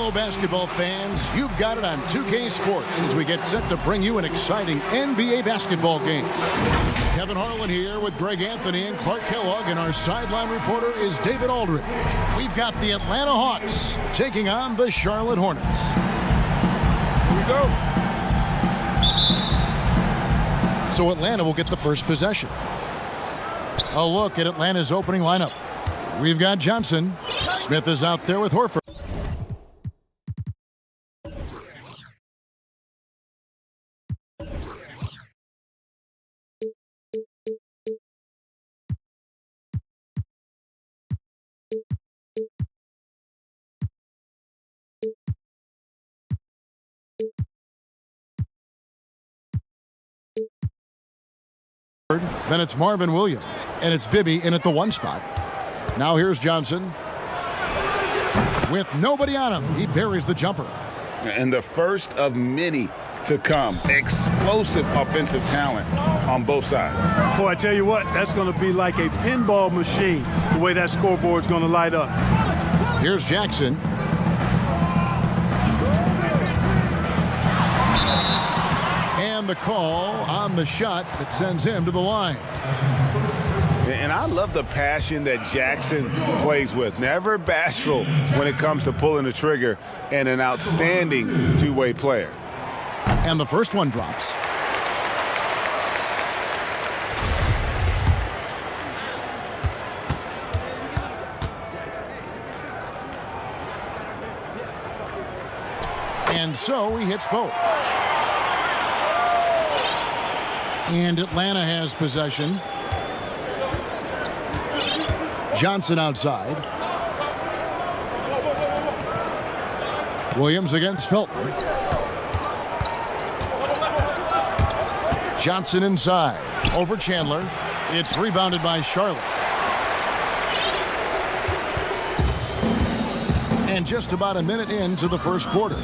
Hello, basketball fans. You've got it on 2K Sports as we get set to bring you an exciting NBA basketball game. Kevin Harlan here with Greg Anthony and Clark Kellogg, and our sideline reporter is David Aldridge. We've got the Atlanta Hawks taking on the Charlotte Hornets. Here we go. So Atlanta will get the first possession. A look at Atlanta's opening lineup. We've got Johnson. Smith is out there with Horford. Then it's Marvin Williams, and it's Bibby in at the 1 spot. Now here's Johnson. With nobody on him, he buries the jumper. And the first of many to come. Explosive offensive talent on both sides. Boy, I tell you what, that's going to be like a pinball machine, the way that scoreboard's going to light up. Here's Jackson. And the call on the shot that sends him to the line. And I love the passion that Jackson plays with. Never bashful when it comes to pulling the trigger, and an outstanding two-way player. And the first one drops. And so he hits both. And Atlanta has possession. Johnson outside. Williams against Felton. Johnson inside. Over Chandler. It's rebounded by Charlotte. And just about a minute into the first quarter.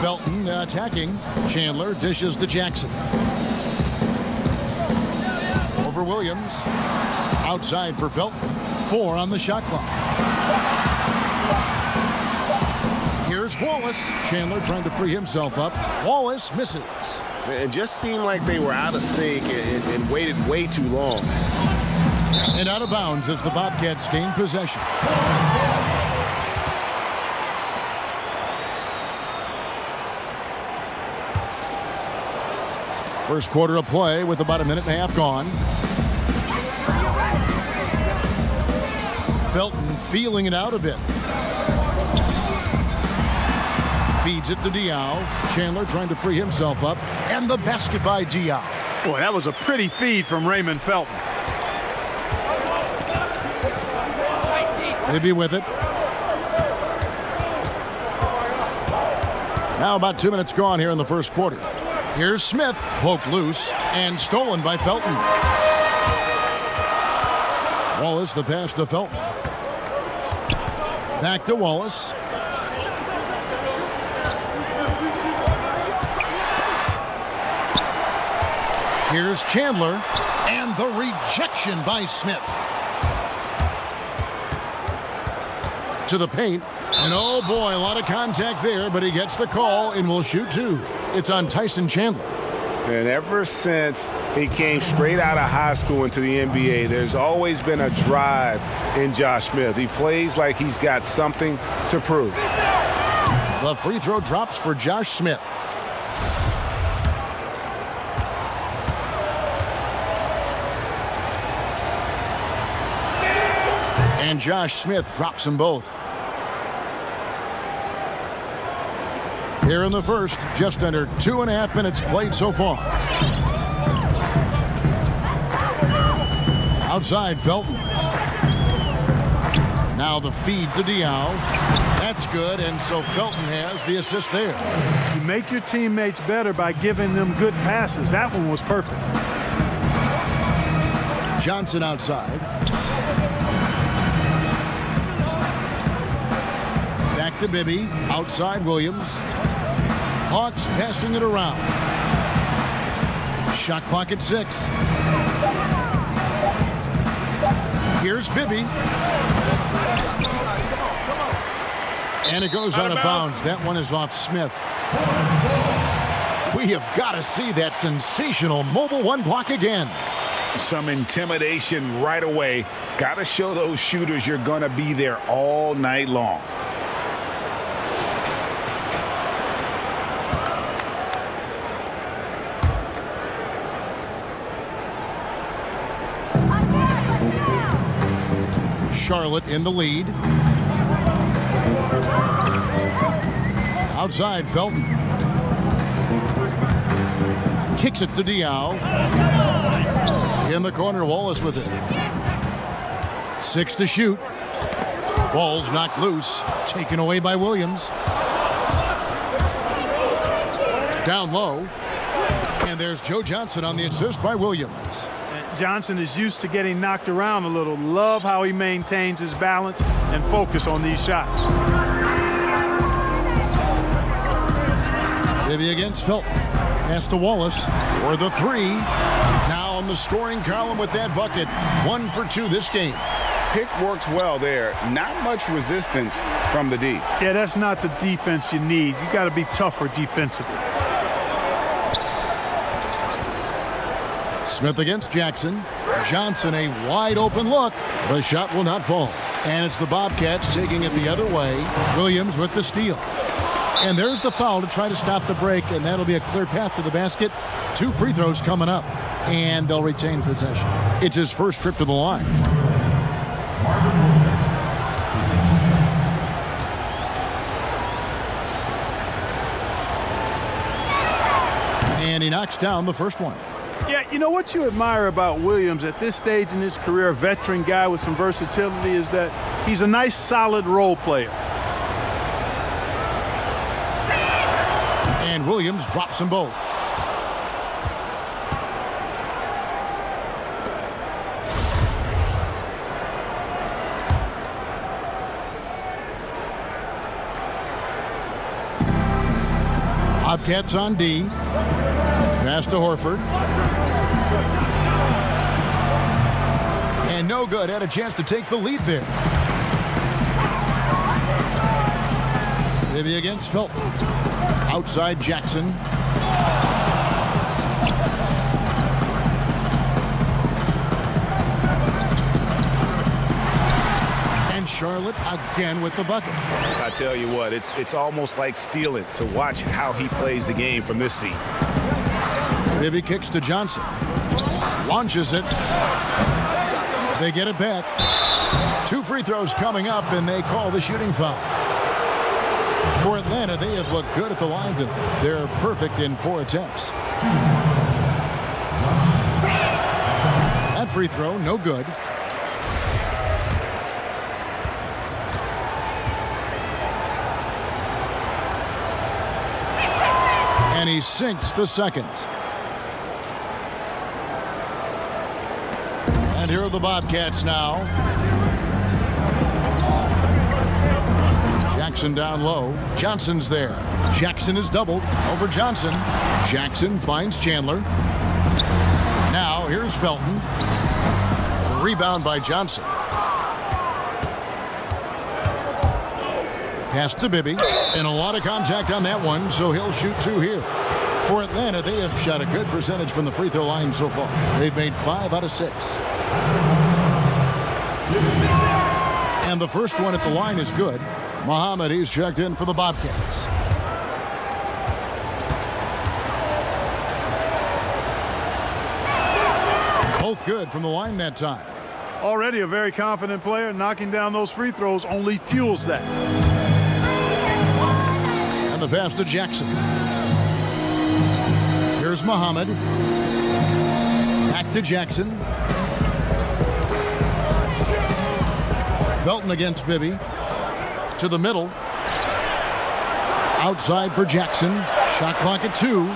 Felton attacking. Chandler dishes to Jackson. Over Williams. Outside for Felton. 4 on the shot clock. Here's Wallace. Chandler trying to free himself up. Wallace misses. It just seemed like they were out of sync and waited way too long. And out of bounds as the Bobcats gain possession. First quarter of play with about a minute and a half gone. Felton feeling it out a bit. Feeds it to Diaw. Chandler trying to free himself up. And the basket by Diaw. Boy, that was a pretty feed from Raymond Felton. Maybe with it. Now about 2 minutes gone here in the first quarter. Here's Smith, poked loose and stolen by Felton. Wallace the pass to Felton. Back to Wallace. Here's Chandler and the rejection by Smith. To the paint. And oh boy, a lot of contact there, but he gets the call and will shoot 2. It's on Tyson Chandler. And ever since he came straight out of high school into the NBA, there's always been a drive in Josh Smith. He plays like he's got something to prove. The free throw drops for Josh Smith. And Josh Smith drops them both. Here in the first, just under 2.5 minutes played so far. Outside, Felton. Now the feed to Diaw. That's good, and so Felton has the assist there. You make your teammates better by giving them good passes. That one was perfect. Johnson outside. Back to Bibby. Outside Williams. Hawks passing it around. Shot clock at 6. Here's Bibby. And it goes out of bounds. That one is off Smith. We have got to see that sensational mobile one block again. Some intimidation right away. Got to show those shooters you're going to be there all night long. Charlotte in the lead. Outside, Felton. Kicks it to Diao. In the corner, Wallace with it. 6 to shoot. Ball's knocked loose. Taken away by Williams. Down low. And there's Joe Johnson on the assist by Williams. Johnson is used to getting knocked around a little. Love how he maintains his balance and focus on these shots. Bibby against Felton. Pass to Wallace for the 3. Now on the scoring column with that bucket. 1 for 2 this game. Pick works well there. Not much resistance from the D. Yeah, that's not the defense you need. You got to be tougher defensively. Smith against Jackson. Johnson, a wide open look. The shot will not fall. And it's the Bobcats taking it the other way. Williams with the steal. And there's the foul to try to stop the break, and that'll be a clear path to the basket. 2 free throws coming up, and they'll retain possession. It's his first trip to the line. And he knocks down the first one. Yeah, you know what you admire about Williams at this stage in his career, a veteran guy with some versatility, is that he's a nice, solid role player. And Williams drops them both. Bobcats on D. Pass to Horford. And no good. Had a chance to take the lead there. Maybe against Felton. Outside Jackson. And Charlotte again with the bucket. I tell you what, it's almost like stealing to watch how he plays the game from this seat. Bibby kicks to Johnson. Launches it. They get it back. 2 free throws coming up, and they call the shooting foul. For Atlanta, they have looked good at the line tonight. They're perfect in 4 attempts. That free throw, no good. And he sinks the second. And here are the Bobcats now. Jackson down low. Johnson's there. Jackson is doubled over Johnson. Jackson finds Chandler. Now here's Felton. Rebound by Johnson. Pass to Bibby. And a lot of contact on that one, so he'll shoot 2 here. For Atlanta, they have shot a good percentage from the free throw line so far. They've made 5 out of 6. And the first one at the line is good. Muhammad, he's checked in for the Bobcats. Both good from the line that time. Already a very confident player. Knocking down those free throws only fuels that. And the pass to Jackson. Here's Muhammad. Back to Jackson. Felton against Bibby. To the middle. Outside for Jackson. Shot clock at 2.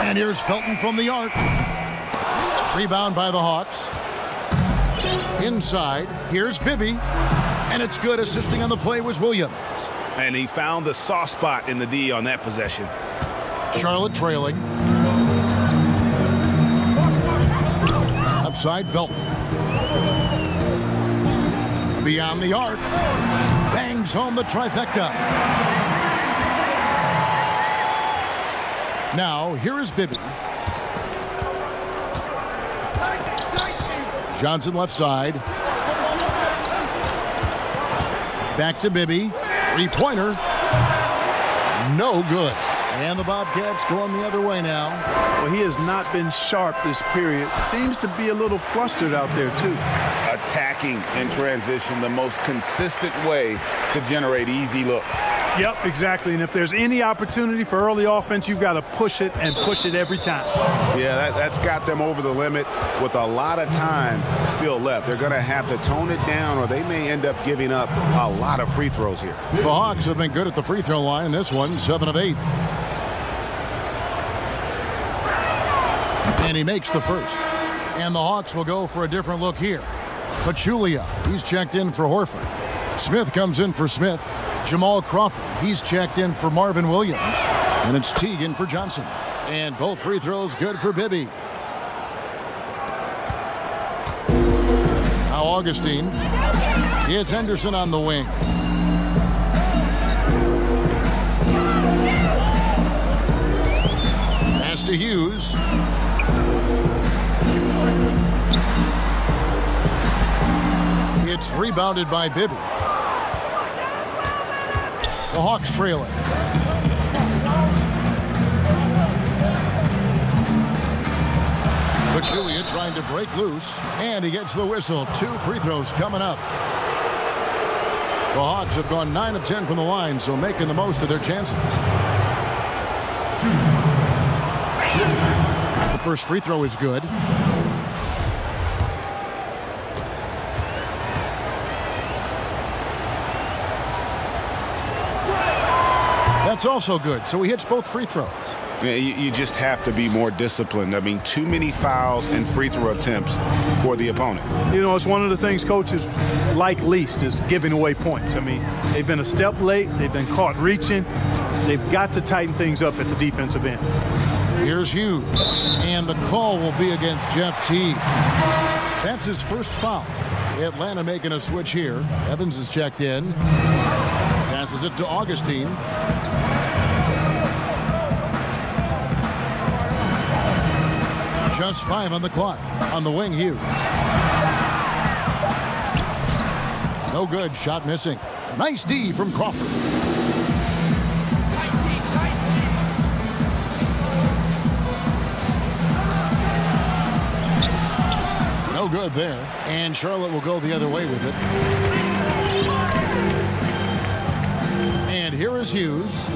And here's Felton from the arc. Rebound by the Hawks. Inside. Here's Bibby. And it's good. Assisting on the play was Williams. And he found the soft spot in the D on that possession. Charlotte trailing. Upside Felton. Beyond the arc. Bangs brings home the trifecta. Now, here is Bibby. Johnson left side. Back to Bibby. Three-pointer. No good. And the Bobcats going the other way now. Well, he has not been sharp this period. Seems to be a little flustered out there, too. Attacking in transition, the most consistent way to generate easy looks. Yep, exactly. And if there's any opportunity for early offense, you've got to push it and push it every time. Yeah, that's got them over the limit with a lot of time still left. They're going to have to tone it down, or they may end up giving up a lot of free throws here. The Hawks have been good at the free throw line. This one, 7 of 8. And he makes the first. And the Hawks will go for a different look here. Pachulia, he's checked in for Horford. Smith comes in for Smith. Jamal Crawford, he's checked in for Marvin Williams. And it's Teagan for Johnson. And both free throws good for Bibby. Now Augustine. It's Henderson on the wing. Pass to Hughes. It's rebounded by Bibby. The Hawks trail it. Pachulia trying to break loose, and he gets the whistle. 2 free throws coming up. The Hawks have gone 9 of 10 from the line, so making the most of their chances. The first free throw is good. That's also good. So he hits both free throws. Yeah, you just have to be more disciplined. I mean, too many fouls and free throw attempts for the opponent. You know, it's one of the things coaches like least is giving away points. I mean, they've been a step late. They've been caught reaching. They've got to tighten things up at the defensive end. Here's Hughes. And the call will be against Jeff Teague. That's his first foul. Atlanta making a switch here. Evans is checked in. Passes it to Augustine. Just 5 on the clock. On the wing, Hughes. No good. Shot missing. Nice D from Crawford. No good there. And Charlotte will go the other way with it. And here is Hughes.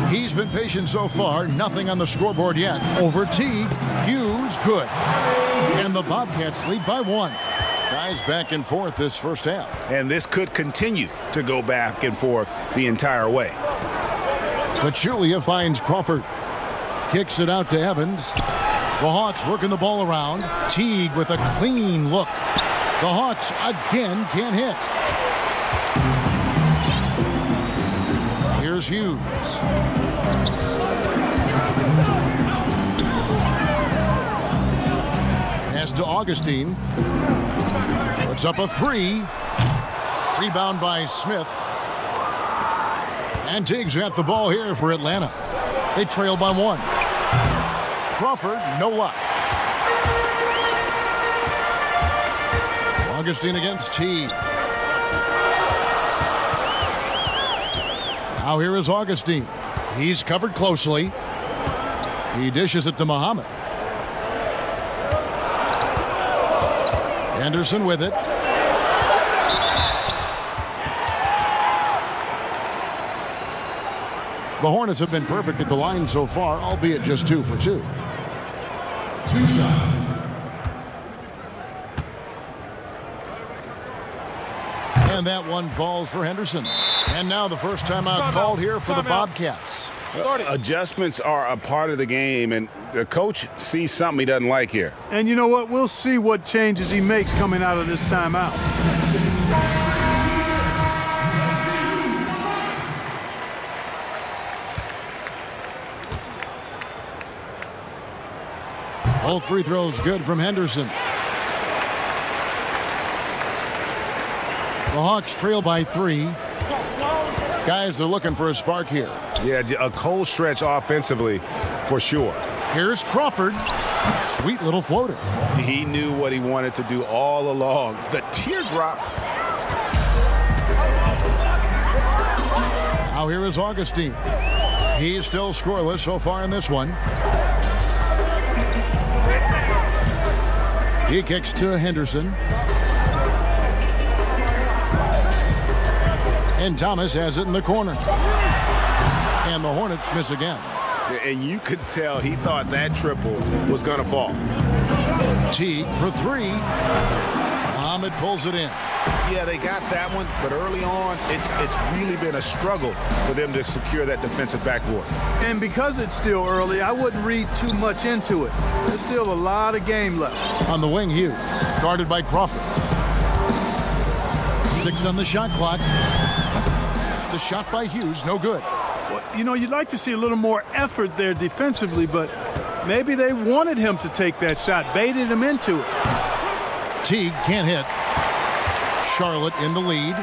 He's been patient so far. Nothing on the scoreboard yet. Over Teague. Hughes, good. And the Bobcats lead by 1. Guys back and forth this first half. And this could continue to go back and forth the entire way. Pachulia finds Crawford. Kicks it out to Evans. The Hawks working the ball around. Teague with a clean look. The Hawks again can't hit. Here's Hughes. Pass to Augustine. Puts up a 3. Rebound by Smith. And Teague's got the ball here for Atlanta. They trail by 1. Crawford, no luck. Augustine against Teague. Now here is Augustine. He's covered closely. He dishes it to Muhammad. Anderson with it. The Hornets have been perfect at the line so far, albeit just 2 for 2. 2 shots. And that one falls for Henderson. And now the first timeout called here for the Bobcats. Adjustments are a part of the game, and the coach sees something he doesn't like here. And you know what? We'll see what changes he makes coming out of this timeout. Both free throws good from Henderson. The Hawks trail by 3. Guys, they're looking for a spark here. Yeah, a cold stretch offensively for sure. Here's Crawford. Sweet little floater. He knew what he wanted to do all along. The teardrop. Now here is Augustine. He's still scoreless so far in this one. He kicks to Henderson. And Thomas has it in the corner. And the Hornets miss again. And you could tell he thought that triple was going to fall. Teague for three. Ahmed pulls it in. Yeah, they got that one, but early on, it's really been a struggle for them to secure that defensive backboard. And because it's still early, I wouldn't read too much into it. There's still a lot of game left. On the wing, Hughes, guarded by Crawford. 6 on the shot clock. The shot by Hughes, no good. Well, you know, you'd like to see a little more effort there defensively, but maybe they wanted him to take that shot, baited him into it. Teague can't hit. Charlotte in the lead.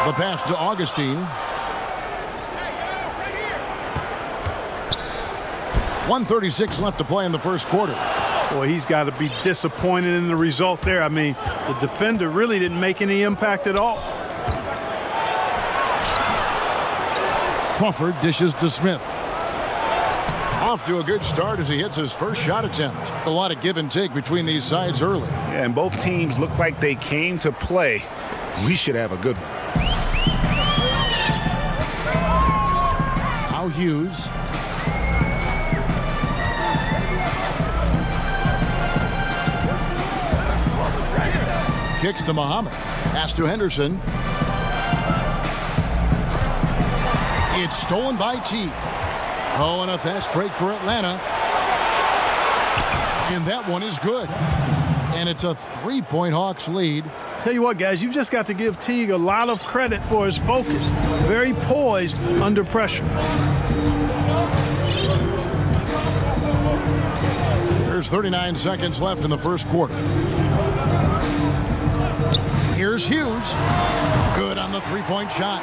The pass to Augustine. 1:36 left to play in the first quarter. Boy, he's got to be disappointed in the result there. I mean, the defender really didn't make any impact at all. Crawford dishes to Smith. Off to a good start as he hits his first shot attempt. A lot of give and take between these sides early. Yeah, and both teams look like they came to play. We should have a good one. Now Hughes. Kicks to Muhammad. Pass to Henderson. It's stolen by Teague. Oh, and a fast break for Atlanta. And that one is good. And it's a 3-point Hawks lead. Tell you what, guys, you've just got to give Teague a lot of credit for his focus. Very poised under pressure. There's 39 seconds left in the first quarter. Here's Hughes. Good on the 3-point shot.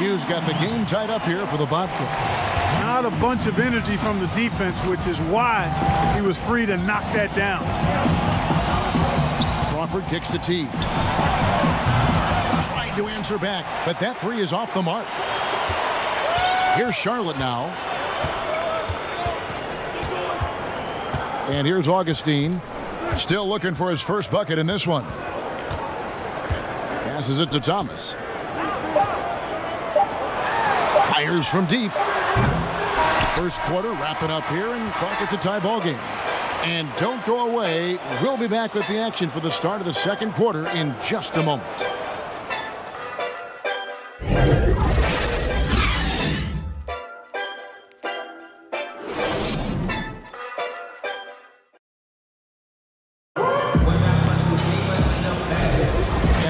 Hughes got the game tied up here for the Bobcats. Not a bunch of energy from the defense, which is why he was free to knock that down. Crawford kicks to Teague. Tried to answer back, but that three is off the mark. Here's Charlotte now. And here's Augustine. Still looking for his first bucket in this one. Passes it to Thomas. Fires from deep. First quarter wrapping up here, and Clark, it's a tie ball game. And don't go away. We'll be back with the action for the start of the second quarter in just a moment.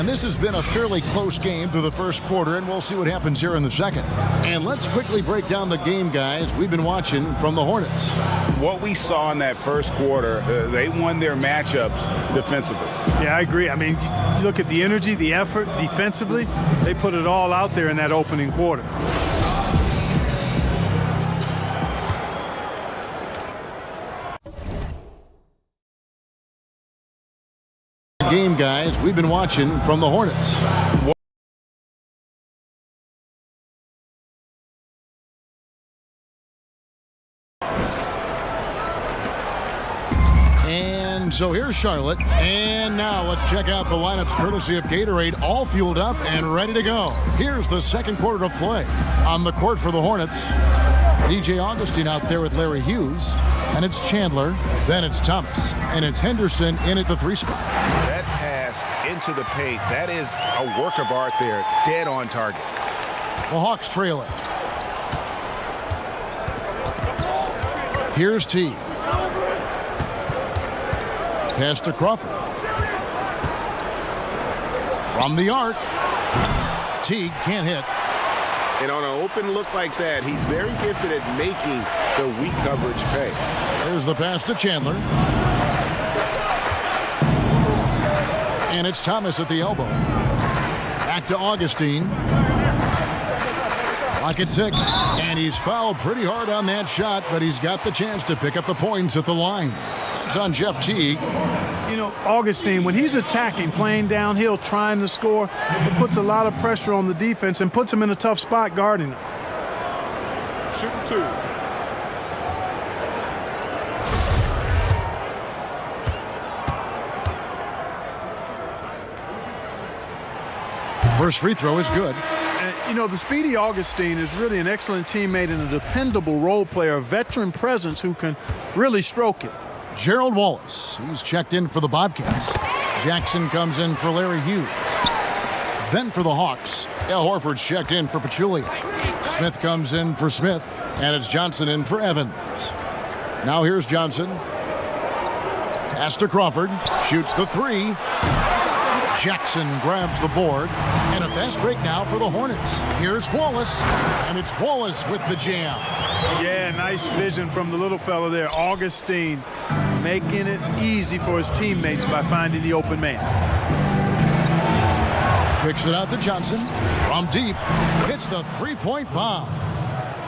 This has been a fairly close game through the first quarter, and we'll see what happens here in the second. And let's quickly break down the game, guys, we've been watching from the Hornets. What we saw in that first quarter, they won their matchups defensively. Yeah, I agree. I mean, you look at the energy, the effort defensively, they put it all out there in that opening quarter. Game, guys, we've been watching from the Hornets. And so here's Charlotte. And now let's check out the lineups courtesy of Gatorade, all fueled up and ready to go. Here's the second quarter of play. On the court for the Hornets, DJ Augustine out there with Larry Hughes. And it's Chandler, then it's Thomas, and it's Henderson in at the 3 spot. That pass into the paint, that is a work of art there, dead on target. The Hawks trail it. Here's Teague. Pass to Crawford. From the arc, Teague can't hit. And on an open look like that, he's very gifted at making the weak coverage pay. There's the pass to Chandler. And it's Thomas at the elbow. Back to Augustine. Clock at 6. And he's fouled pretty hard on that shot, but he's got the chance to pick up the points at the line. It's on Jeff Teague. You know, Augustine, when he's attacking, playing downhill, trying to score, it puts a lot of pressure on the defense and puts him in a tough spot guarding him. Shooting 2. First free throw is good. And, you know, the speedy Augustine is really an excellent teammate and a dependable role player, a veteran presence who can really stroke it. Gerald Wallace, he's checked in for the Bobcats. Jackson comes in for Larry Hughes. Then for the Hawks, Al Horford's checked in for Pachulia. Smith comes in for Smith, and it's Johnson in for Evans. Now here's Johnson. Pass to Crawford, shoots the 3. Jackson grabs the board, and a fast break now for the Hornets. Here's Wallace, and it's Wallace with the jam. Yeah, nice vision from the little fella there. Augustine making it easy for his teammates by finding the open man. Kicks it out to Johnson. From deep, hits the three-point bomb.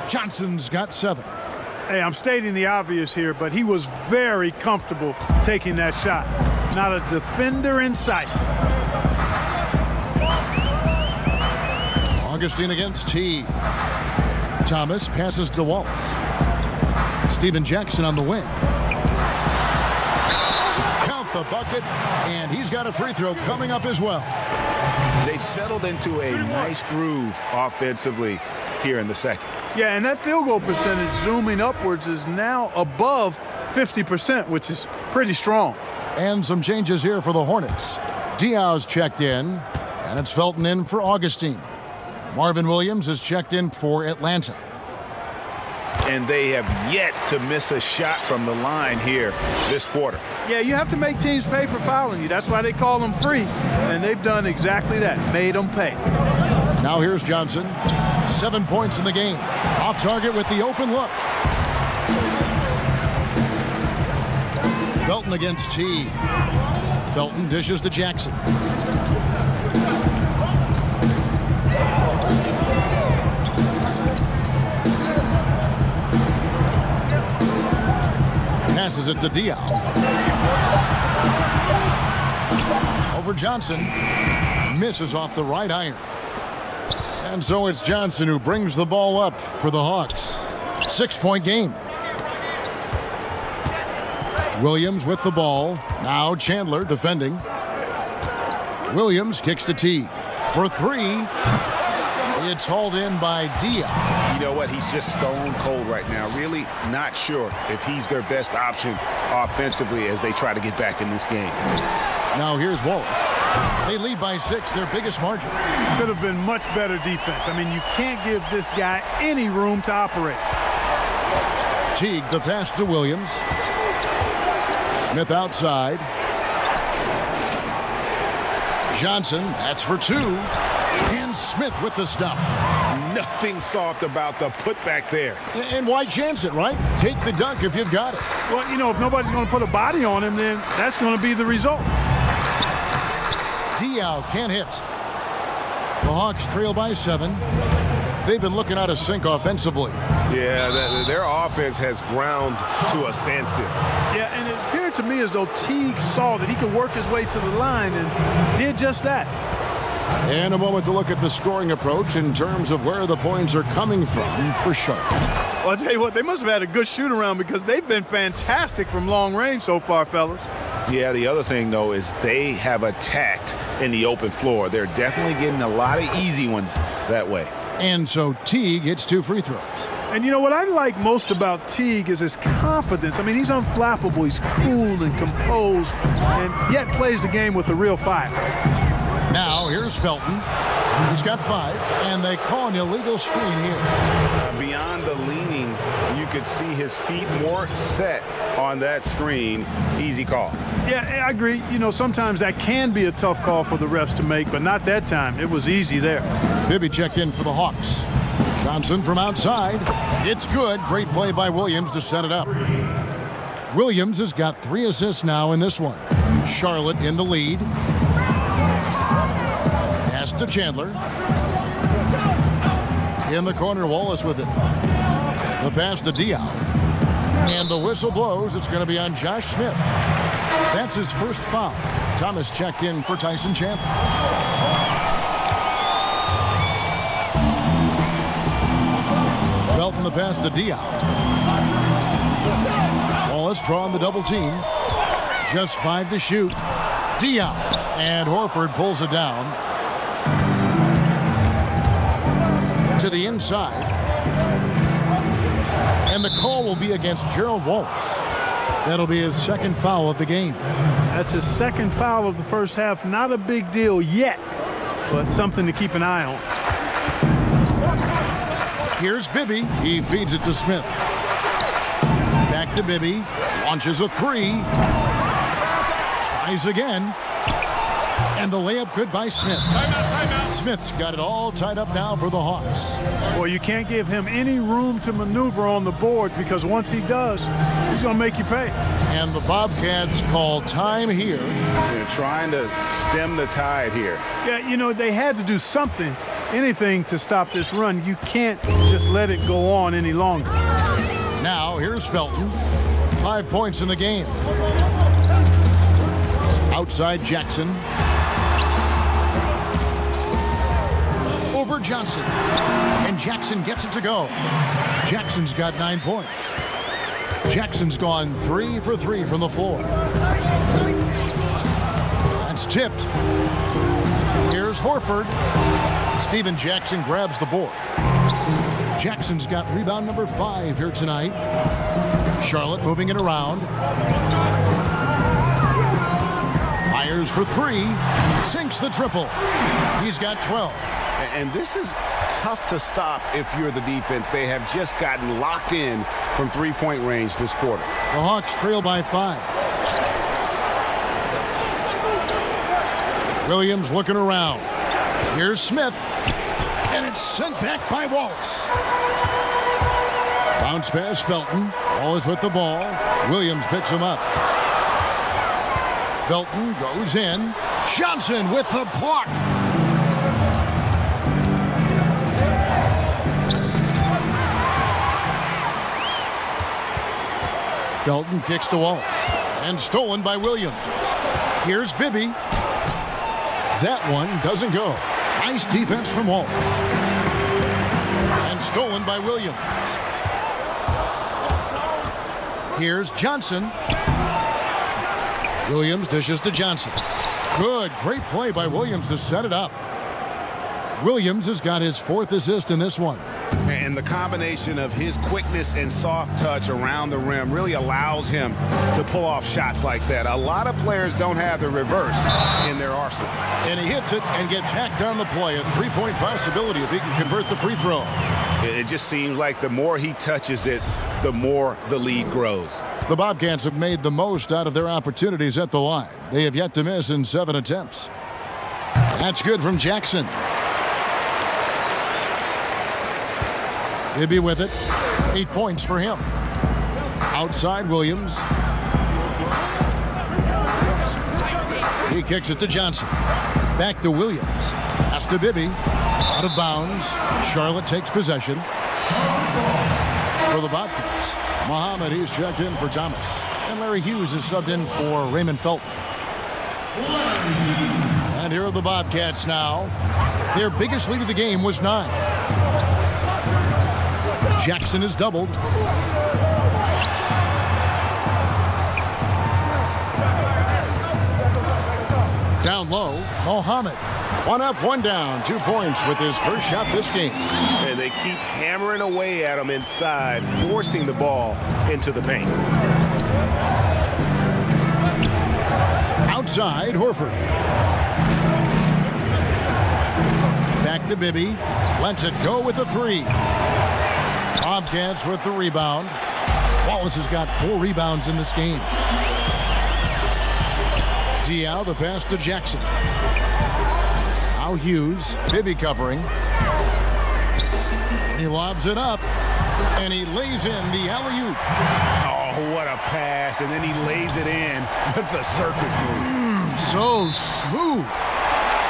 Johnson's got 7. Hey, I'm stating the obvious here, but he was very comfortable taking that shot. Not a defender in sight. Augustine against T. Thomas passes to Wallace. Steven Jackson on the wing. Count the bucket, and he's got a free throw coming up as well. They've settled into a nice groove offensively here in the second. Yeah, and that field goal percentage zooming upwards is now above 50%, which is pretty strong. And some changes here for the Hornets. Diaw's checked in, and it's Felton in for Augustine. Marvin Williams is checked in for Atlanta. And they have yet to miss a shot from the line here this quarter. Yeah, you have to make teams pay for fouling you. That's why they call them free. And they've done exactly that, made them pay. Now here's Johnson. 7 points in the game. Off target with the open look. Felton against T. Felton dishes to Jackson. Passes it to Diaw. Over Johnson. Misses off the right iron. And so it's Johnson who brings the ball up for the Hawks. 6-point game. Williams with the ball. Now Chandler defending. Williams kicks to T. For 3. It's hauled in by Diaw. You know what? He's just stone cold right now. Really not sure if he's their best option offensively as they try to get back in this game. Now here's Wallace. They lead by 6, their biggest margin. Could have been much better defense. I mean, you can't give this guy any room to operate. Teague the pass to Williams. Smith outside. Johnson, that's for 2. And Smith with the stuff. Nothing soft about the putback there. And why chance it, right? Take the dunk if you've got it. Well, you know, if nobody's going to put a body on him, then that's going to be the result. Diaw can't hit. The Hawks trail by 7. They've been looking out of sync offensively. Yeah, their offense has ground to a standstill. Yeah, and it appeared to me as though Teague saw that he could work his way to the line and did just that. And a moment to look at the scoring approach in terms of where the points are coming from for Charlotte. Well, I'll tell you what, they must have had a good shoot-around because they've been fantastic from long range so far, fellas. Yeah, the other thing, though, is they have attacked in the open floor. They're definitely getting a lot of easy ones that way. And so Teague hits 2 free throws. And you know what I like most about Teague is his confidence. I mean, he's unflappable. He's cool and composed and yet plays the game with a real fire. Now here's Felton. He's got 5, and they call an illegal screen here. Beyond the leaning, you could see his feet more set on that screen. Easy call. Yeah, I agree. You know, sometimes that can be a tough call for the refs to make, but not that time. It was easy there. Bibby checked in for the Hawks. Johnson from outside. It's good. Great play by Williams to set it up. Williams has got 3 assists now in this one. Charlotte in the lead. Pass Dest to Chandler. In the corner, Wallace with it. The pass to Diao. And the whistle blows. It's going to be on Josh Smith. That's his first foul. Thomas checked in for Tyson Chandler. Felton the pass to Diao. Wallace drawing the double team. Just 5 to shoot. Diao. And Horford pulls it down. To the inside. And the call will be against Gerald Wallace. That'll be his second foul of the game. That's his second foul of the first half. Not a big deal yet, but something to keep an eye on. Here's Bibby. He feeds it to Smith. Back to Bibby. Launches a three. Tries again. And the layup good by Smith. Timeout. Smith's got it all tied up now for the Hawks. Well, you can't give him any room to maneuver on the board because once he does, he's going to make you pay. And the Bobcats call time here. They're trying to stem the tide here. Yeah, you know, they had to do something, anything to stop this run. You can't just let it go on any longer. Now, here's Felton. 5 points in the game. Outside Jackson. Over Johnson. And Jackson gets it to go. Jackson's got 9 points. Jackson's gone 3 for 3 from the floor. That's tipped. Here's Horford. Steven Jackson grabs the board. Jackson's got rebound number 5 here tonight. Charlotte moving it around. Fires for 3. Sinks the triple. He's got 12. And this is tough to stop if you're the defense. They have just gotten locked in from three-point range this quarter. The Hawks trail by 5. Williams looking around. Here's Smith. And it's sent back by Wallace. Bounce pass Felton. Wallace with the ball. Williams picks him up. Felton goes in. Johnson with the block. Felton kicks to Wallace. And stolen by Williams. Here's Bibby. That one doesn't go. Nice defense from Wallace. And stolen by Williams. Here's Johnson. Williams dishes to Johnson. Good, great play by Williams to set it up. Williams has got his 4th assist in this one. And the combination of his quickness and soft touch around the rim really allows him to pull off shots like that. A lot of players don't have the reverse in their arsenal. And he hits it and gets hacked on the play. A 3-point possibility if he can convert the free throw. It just seems like the more he touches it, the more the lead grows. The Bobcats have made the most out of their opportunities at the line. They have yet to miss in 7 attempts. That's good from Jackson. Bibby with it. 8 points for him. Outside Williams. He kicks it to Johnson. Back to Williams. Pass to Bibby. Out of bounds. Charlotte takes possession. For the Bobcats. Muhammad, he's checked in for Thomas. And Larry Hughes is subbed in for Raymond Felton. And here are the Bobcats now. Their biggest lead of the game was 9. Jackson is doubled. Down low, Muhammad. 1 up, 1 down. 2 points with his first shot this game. And they keep hammering away at him inside, forcing the ball into the paint. Outside, Horford. Back to Bibby. Lets it go with a 3. Bobcats with the rebound. Wallace has got 4 rebounds in this game. Diao, the pass to Jackson. Now Hughes. Bibby covering. He lobs it up. And he lays in the alley-oop. Oh, what a pass. And then he lays it in with the circus move. So smooth.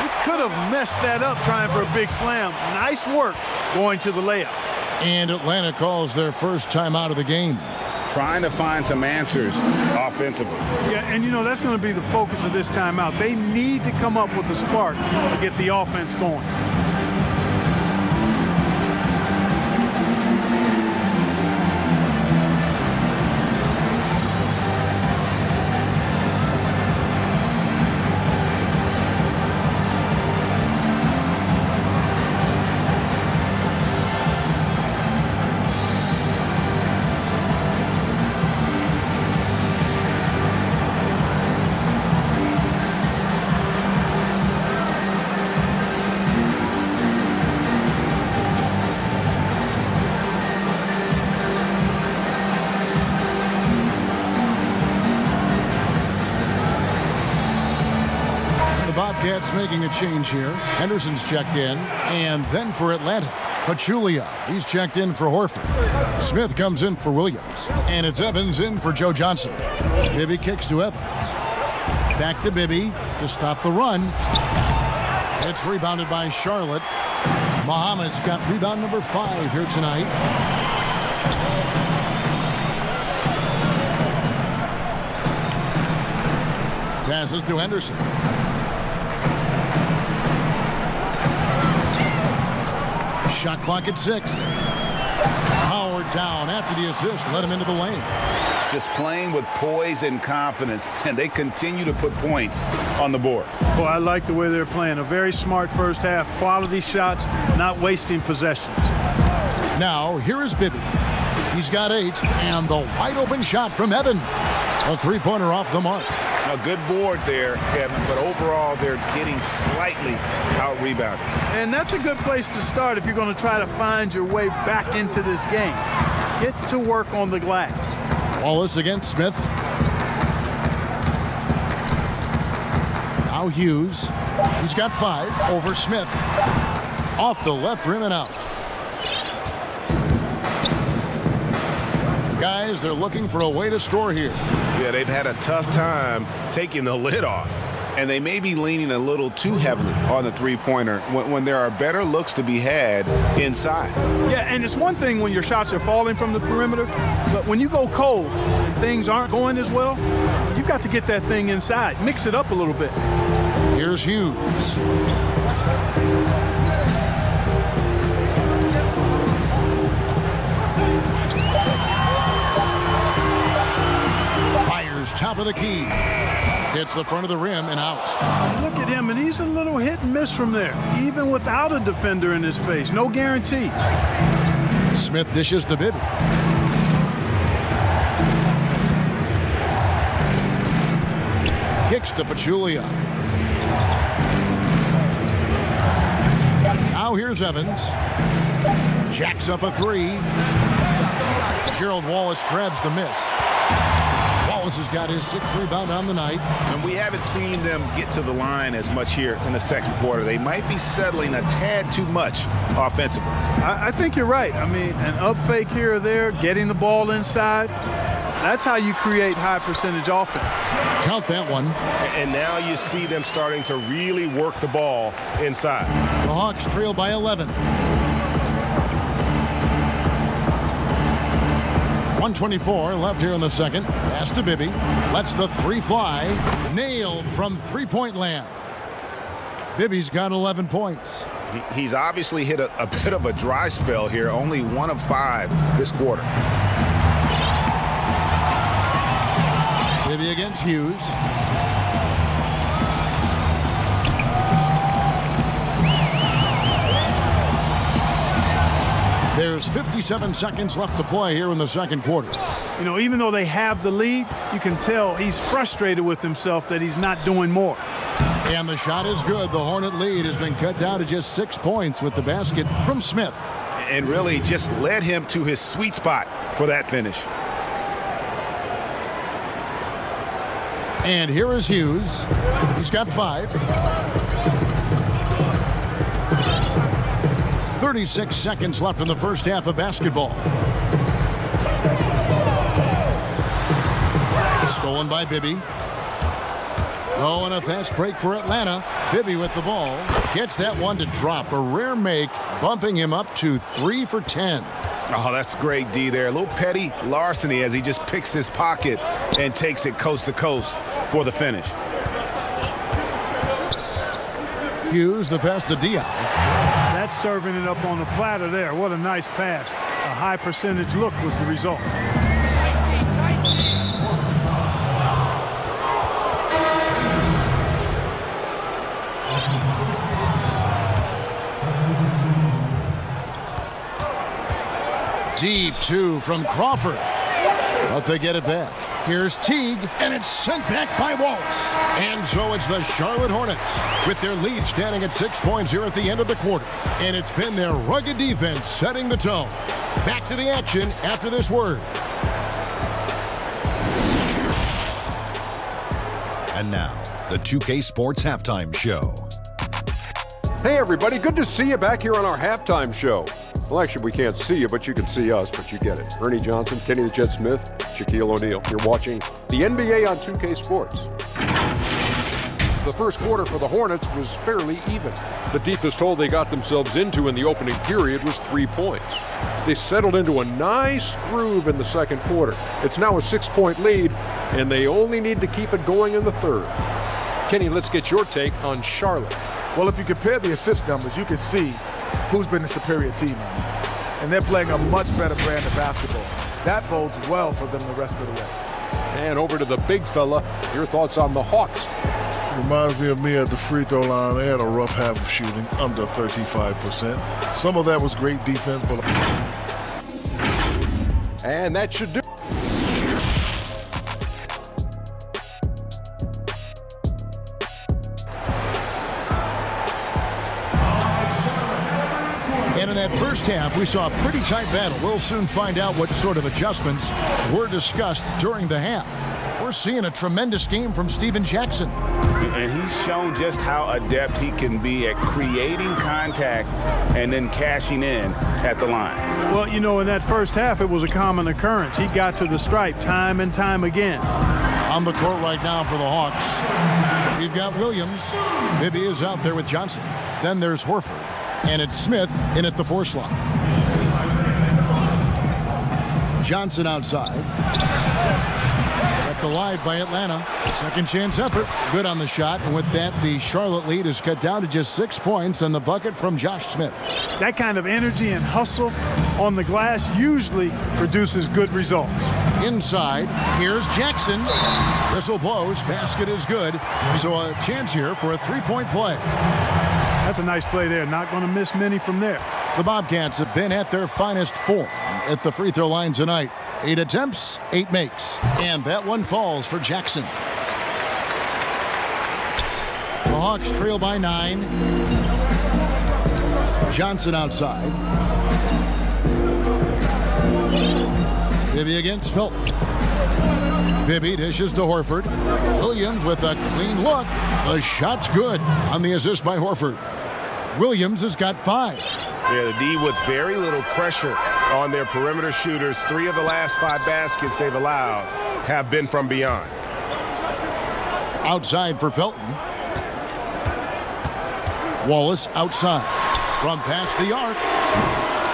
He could have messed that up trying for a big slam. Nice work going to the layup. And Atlanta calls their first timeout of the game. Trying to find some answers offensively. Yeah, and you know, that's going to be the focus of this timeout. They need to come up with a spark to get the offense going. Bobcats making a change here. Henderson's checked in. And then for Atlanta, Pachulia. He's checked in for Horford. Smith comes in for Williams. And it's Evans in for Joe Johnson. Bibby kicks to Evans. Back to Bibby to stop the run. It's rebounded by Charlotte. Muhammad's got rebound number 5 here tonight. Passes to Henderson. Shot clock at 6. Howard down after the assist. Let him into the lane. Just playing with poise and confidence, and they continue to put points on the board. Well, I like the way they're playing. A very smart first half. Quality shots, not wasting possessions. Now, here is Bibby. He's got 8, and the wide open shot from Evans. A three-pointer off the mark. A good board there, Kevin, but overall they're getting slightly out-rebounded. And that's a good place to start if you're going to try to find your way back into this game. Get to work on the glass. Wallace against Smith. Now Hughes. He's got 5 over Smith. Off the left rim and out. Guys, they're looking for a way to score here. Yeah, they've had a tough time taking the lid off, and they may be leaning a little too heavily on the three-pointer when there are better looks to be had inside. Yeah, and it's one thing when your shots are falling from the perimeter, but when you go cold and things aren't going as well, you've got to get that thing inside. Mix it up a little bit. Here's Hughes. Top of the key. Hits the front of the rim and out. Look at him, and he's a little hit and miss from there, even without a defender in his face. No guarantee. Smith dishes to Bibby. Kicks to Pachulia. Now here's Evans. Jacks up a 3. Gerald Wallace grabs the miss. Wallace has got his 6th rebound on the night. And we haven't seen them get to the line as much here in the second quarter. They might be settling a tad too much offensively. I think you're right. I mean, an up fake here or there, getting the ball inside, that's how you create high percentage offense. Count that one. And now you see them starting to really work the ball inside. The Hawks trail by 11. 1:24 left here in the second. Pass to Bibby. Lets the 3 fly. Nailed from three-point land. Bibby's got 11 points. He's obviously hit a bit of a dry spell here. Only 1 of 5 this quarter. Bibby against Hughes. There's 57 seconds left to play here in the second quarter. You know, even though they have the lead, you can tell he's frustrated with himself that he's not doing more. And the shot is good. The Hornet lead has been cut down to just 6 points with the basket from Smith. And really just led him to his sweet spot for that finish. And here is Hughes. He's got 5. 36 seconds left in the first half of basketball. Stolen by Bibby. Oh, and a fast break for Atlanta. Bibby with the ball. Gets that one to drop. A rare make, bumping him up to 3 for 10. Oh, that's great D there. A little petty larceny as he just picks his pocket and takes it coast to coast for the finish. Hughes the pass to Dion. That's serving it up on the platter there. What a nice pass. A high percentage look was the result. Deep two from Crawford. But they get it back. Here's Teague, and it's sent back by Waltz. And so it's the Charlotte Hornets with their lead standing at 6 points here at the end of the quarter. And it's been their rugged defense setting the tone. Back to the action after this word. And now, the 2K Sports Halftime Show. Hey everybody, good to see you back here on our halftime show. Well, actually, we can't see you, but you can see us, but you get it. Ernie Johnson, Kenny the Jet Smith, Shaquille O'Neal. You're watching the NBA on 2K Sports. The first quarter for the Hornets was fairly even. The deepest hole they got themselves into in the opening period was 3 points. They settled into a nice groove in the second quarter. It's now a 6-point lead, and they only need to keep it going in the third. Kenny, let's get your take on Charlotte. Well, if you compare the assist numbers, you can see who's been the superior team. And they're playing a much better brand of basketball. That bodes well for them the rest of the way. And over to the big fella, your thoughts on the Hawks. Reminds me of me at the free throw line. They had a rough half of shooting, under 35%. Some of that was great defense, but... And that should do. And in that first half, we saw a pretty tight battle. We'll soon find out what sort of adjustments were discussed during the half. We're seeing a tremendous game from Steven Jackson. And he's shown just how adept he can be at creating contact and then cashing in at the line. Well, you know, in that first half, it was a common occurrence. He got to the stripe time and time again. On the court right now for the Hawks, we've got Williams. Bibby is out there with Johnson. Then there's Horford. And it's Smith in at the 4 slot. Johnson outside. Kept alive by Atlanta. Second chance effort. Good on the shot. And with that, the Charlotte lead is cut down to just 6 points and the bucket from Josh Smith. That kind of energy and hustle on the glass usually produces good results. Inside, here's Jackson. Whistle blows. Basket is good. So a chance here for a 3-point play. That's a nice play there. Not going to miss many from there. The Bobcats have been at their finest form at the free throw line tonight. 8 attempts, 8 makes. And that one falls for Jackson. The Hawks trail by 9. Johnson outside. Bibby against Felton. Bibby dishes to Horford. Williams with a clean look. The shot's good on the assist by Horford. Williams has got 5. Yeah, the D with very little pressure on their perimeter shooters. 3 of the last 5 baskets they've allowed have been from beyond. Outside for Felton. Wallace outside. From past the arc.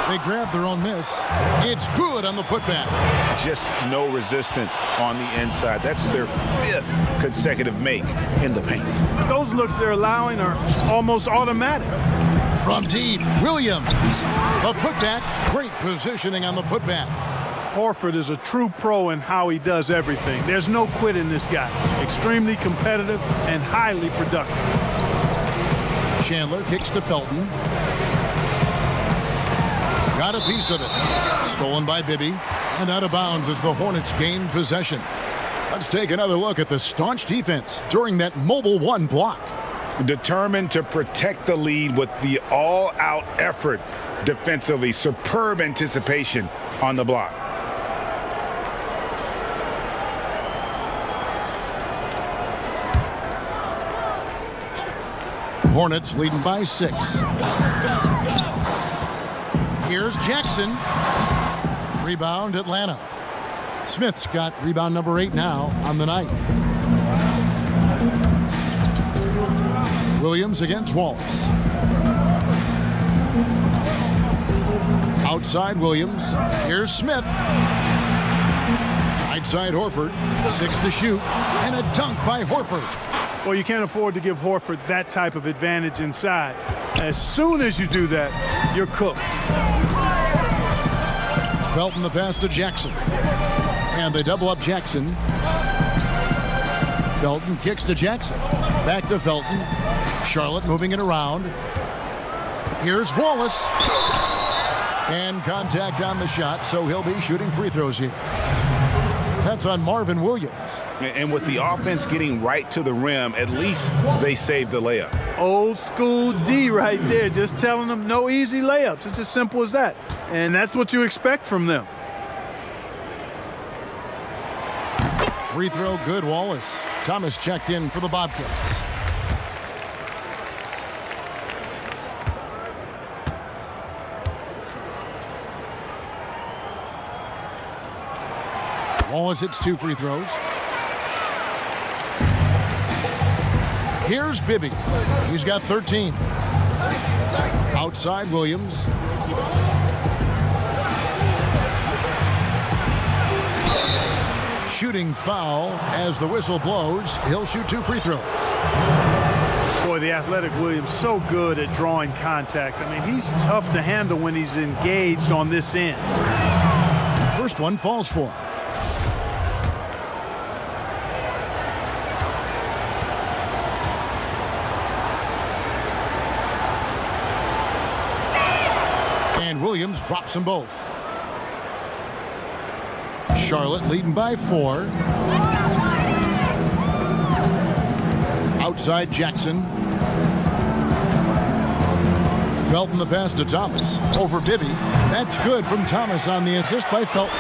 They grab their own miss. It's good on the putback. Just no resistance on the inside. That's their 5th consecutive make in the paint. Those looks they're allowing are almost automatic. From deep, Williams. The putback. Great positioning on the putback. Horford is a true pro in how he does everything. There's no quit in this guy. Extremely competitive and highly productive. Chandler kicks to Felton. Got a piece of it. Stolen by Bibby. And out of bounds as the Hornets gain possession. Let's take another look at the staunch defense during that mobile 1 block. Determined to protect the lead with the all-out effort defensively. Superb anticipation on the block. Hornets leading by 6. Here's Jackson. Rebound, Atlanta. Smith's got rebound number 8 now on the night. Williams against Wallace. Outside Williams. Here's Smith. Right side Horford. 6 to shoot. And a dunk by Horford. Well, you can't afford to give Horford that type of advantage inside. As soon as you do that, you're cooked. Felton the pass to Jackson. And they double up Jackson. Felton kicks to Jackson. Back to Felton. Charlotte moving it around. Here's Wallace. And contact on the shot, so he'll be shooting free throws here. That's on Marvin Williams. And with the offense getting right to the rim, at least they saved the layup. Old school D right there, just telling them no easy layups. It's as simple as that. And that's what you expect from them. Free throw good, Wallace. Thomas checked in for the Bobcats. Wallace hits 2 free throws. Here's Bibby. He's got 13. Outside Williams. Shooting foul as the whistle blows. He'll shoot 2 free throws. Boy, the athletic Williams so good at drawing contact. I mean, he's tough to handle when he's engaged on this end. First one falls for him. Williams drops them both. Charlotte leading by 4. Outside Jackson. Felton the pass to Thomas. Over Bibby. That's good from Thomas on the assist by Felton.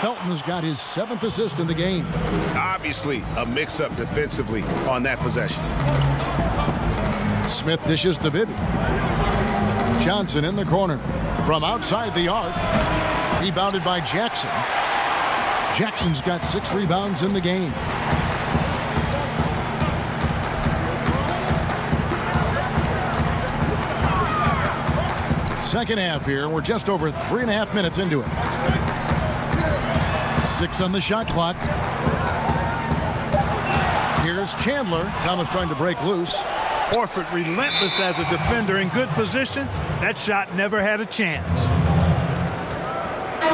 Felton has got his 7th assist in the game. Obviously a mix-up defensively on that possession. Smith dishes to Bibby. Johnson in the corner from outside the arc. Rebounded by Jackson. Jackson's got 6 rebounds in the game. Second half here. We're just over 3.5 minutes into it. 6 on the shot clock. Here's Chandler. Thomas trying to break loose. Horford relentless as a defender in good position. That shot never had a chance.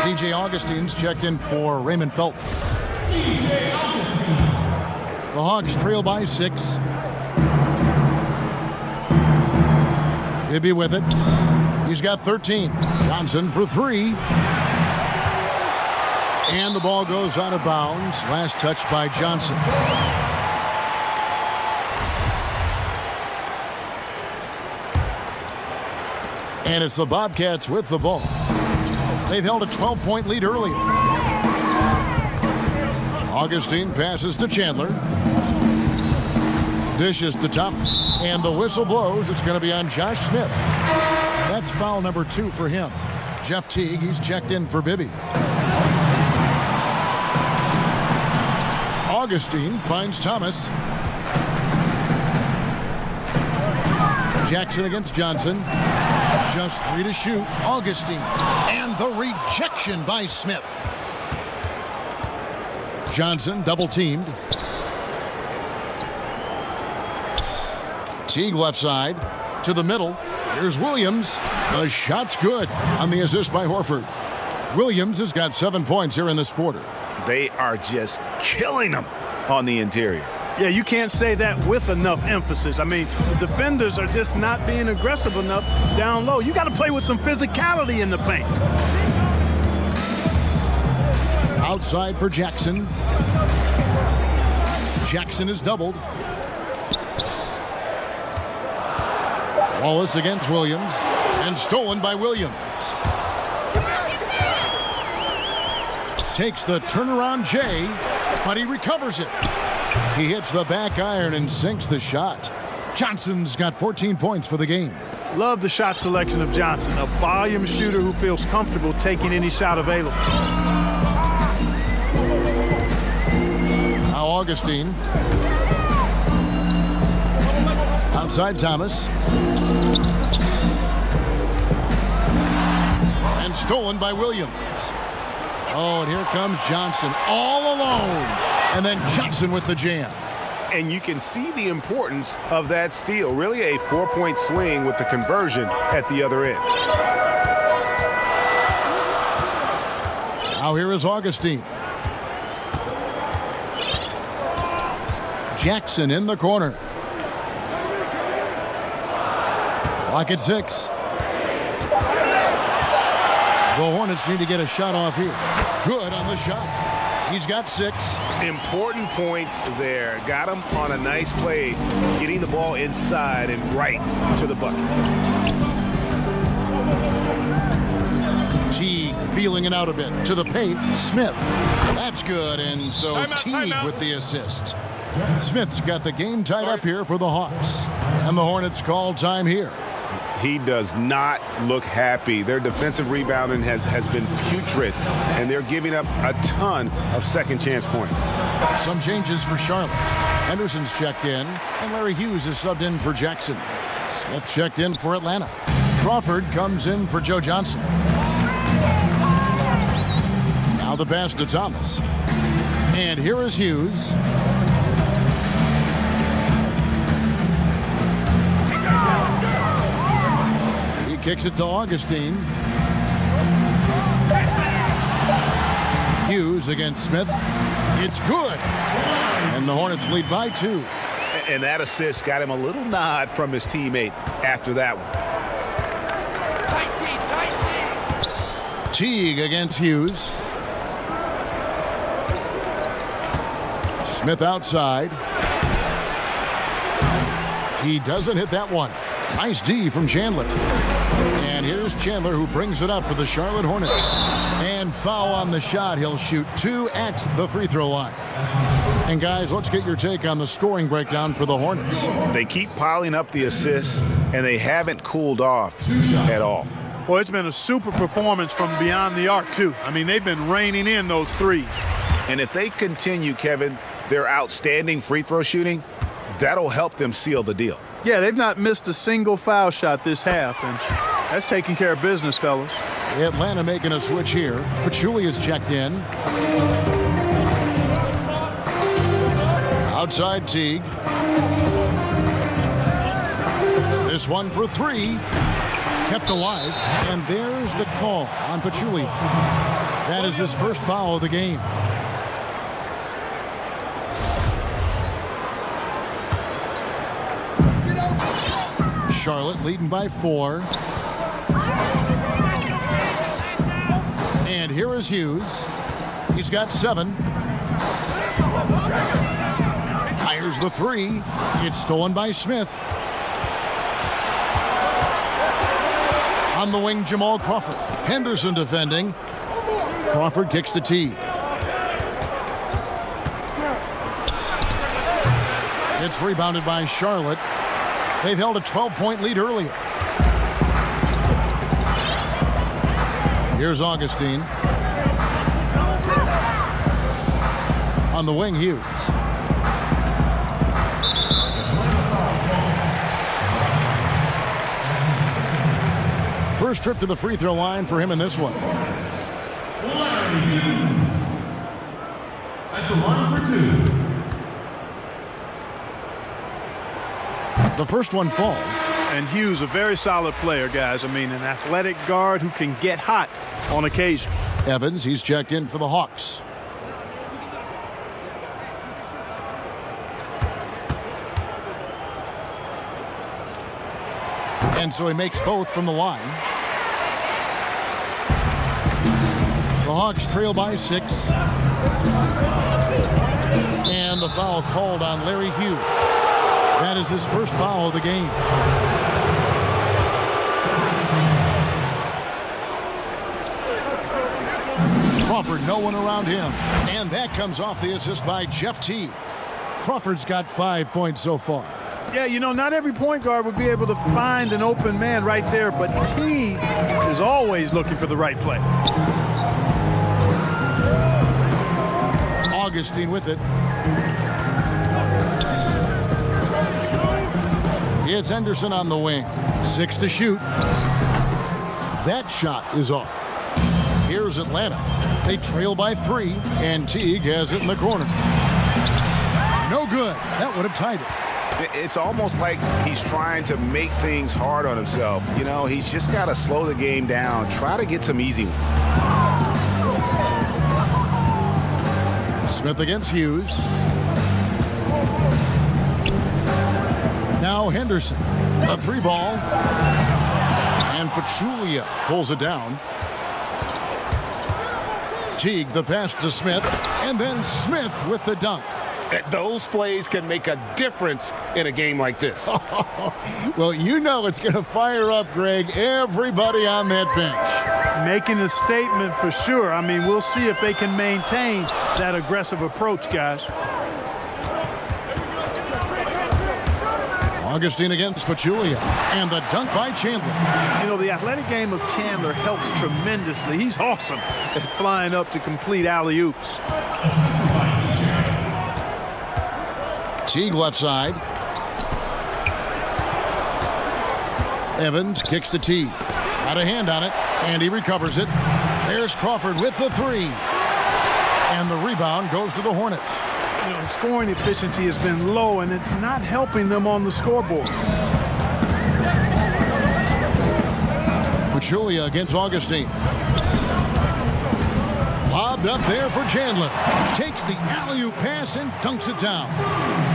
DJ Augustine's checked in for Raymond Felton. The Hawks trail by 6. Bibby with it. He's got 13. Johnson for 3. And the ball goes out of bounds. Last touch by Johnson. And it's the Bobcats with the ball. They've held a 12-point lead earlier. Augustine passes to Chandler. Dishes to Thomas. And the whistle blows. It's going to be on Josh Smith. That's foul number 2 for him. Jeff Teague, he's checked in for Bibby. Augustine finds Thomas. Jackson against Johnson. Just 3 to shoot. Augustine. And the rejection by Smith. Johnson double teamed. Teague left side to the middle. Here's Williams. The shot's good on the assist by Horford. Williams has got 7 points here in this quarter. They are just killing them on the interior. Yeah, you can't say that with enough emphasis. I mean, the defenders are just not being aggressive enough down low. You got to play with some physicality in the paint. Outside for Jackson. Jackson is doubled. Wallace against Williams. And stolen by Williams. Takes the turnaround J, but he recovers it. He hits the back iron and sinks the shot. Johnson's got 14 points for the game. Love the shot selection of Johnson, a volume shooter who feels comfortable taking any shot available. Now Augustine. Outside Thomas. And stolen by Williams. Oh, and here comes Johnson all alone. And then Johnson with the jam. And you can see the importance of that steal. Really a 4-point swing with the conversion at the other end. Now here is Augustine. Jackson in the corner. Clock at 6. The Hornets need to get a shot off here. Good on the shot. He's got 6. Important points there. Got him on a nice play, getting the ball inside and right to the bucket. Teague feeling it out a bit. To the paint, Smith. That's good, and so Teague with the assist. Smith's got the game tied up here for the Hawks. And the Hornets call time here. He does not look happy. Their defensive rebounding has been putrid, and they're giving up a ton of second chance points. Some changes for Charlotte. Henderson's checked in, and Larry Hughes is subbed in for Jackson. Smith checked in for Atlanta. Crawford comes in for Joe Johnson. Now the pass to Thomas. And here is Hughes. Kicks it to Augustine. Hughes against Smith. It's good. And the Hornets lead by 2. And that assist got him a little nod from his teammate after that one. Teague against Hughes. Smith outside. He doesn't hit that one. Nice D from Chandler. And here's Chandler, who brings it up for the Charlotte Hornets. And foul on the shot. He'll shoot 2 at the free throw line. And guys, let's get your take on the scoring breakdown for the Hornets. They keep piling up the assists, and they haven't cooled off at all. Well, it's been a super performance from beyond the arc, too. I mean, they've been raining in those threes. And if they continue, Kevin, their outstanding free throw shooting, that'll help them seal the deal. Yeah, they've not missed a single foul shot this half, and that's taking care of business, fellas. Atlanta making a switch here. Pachulia is checked in. Outside Teague. This one for 3. Kept alive. And there's the call on Pachulia. That is his first foul of the game. Charlotte leading by 4. And here is Hughes. He's got 7. Fires the 3. It's stolen by Smith. On the wing, Jamal Crawford. Henderson defending. Crawford kicks to Teague. It's rebounded by Charlotte. They've held a 12-point lead earlier. Here's Augustine. On the wing, Hughes. First trip to the free throw line for him in this one. At the line for 2. The first one falls. And Hughes, a very solid player, guys. I mean, an athletic guard who can get hot on occasion. Evans, he's checked in for the Hawks. And so he makes both from the line. The Hawks trail by 6. And the foul called on Larry Hughes. That is his first foul of the game. Crawford, no one around him. And that comes off the assist by Jeff Teague. Crawford's got 5 points so far. Yeah, you know, not every point guard would be able to find an open man right there, but Teague is always looking for the right play. Augustine with it. It's Henderson on the wing. 6 to shoot. That shot is off. Here's Atlanta. They trail by 3, and Teague has it in the corner. No good. That would have tied it. It's almost like he's trying to make things hard on himself. You know, he's just got to slow the game down, try to get some easy ones. Smith against Hughes. Now Henderson. A 3-ball. And Pachulia pulls it down. Teague the pass to Smith. And then Smith with the dunk. Those plays can make a difference in a game like this. Well, you know it's going to fire up, Greg, everybody on that bench. Making a statement for sure. I mean, we'll see if they can maintain that aggressive approach, guys. Augustine against Pachulia. And the dunk by Chandler. You know, the athletic game of Chandler helps tremendously. He's awesome at flying up to complete alley-oops. Teague left side. Evans kicks to Teague. Got a hand on it, and he recovers it. There's Crawford with the 3. And the rebound goes to the Hornets. You know, scoring efficiency has been low, and it's not helping them on the scoreboard. Pachulia against Augustine. Lobbed up there for Chandler. Takes the alley-oop pass and dunks it down.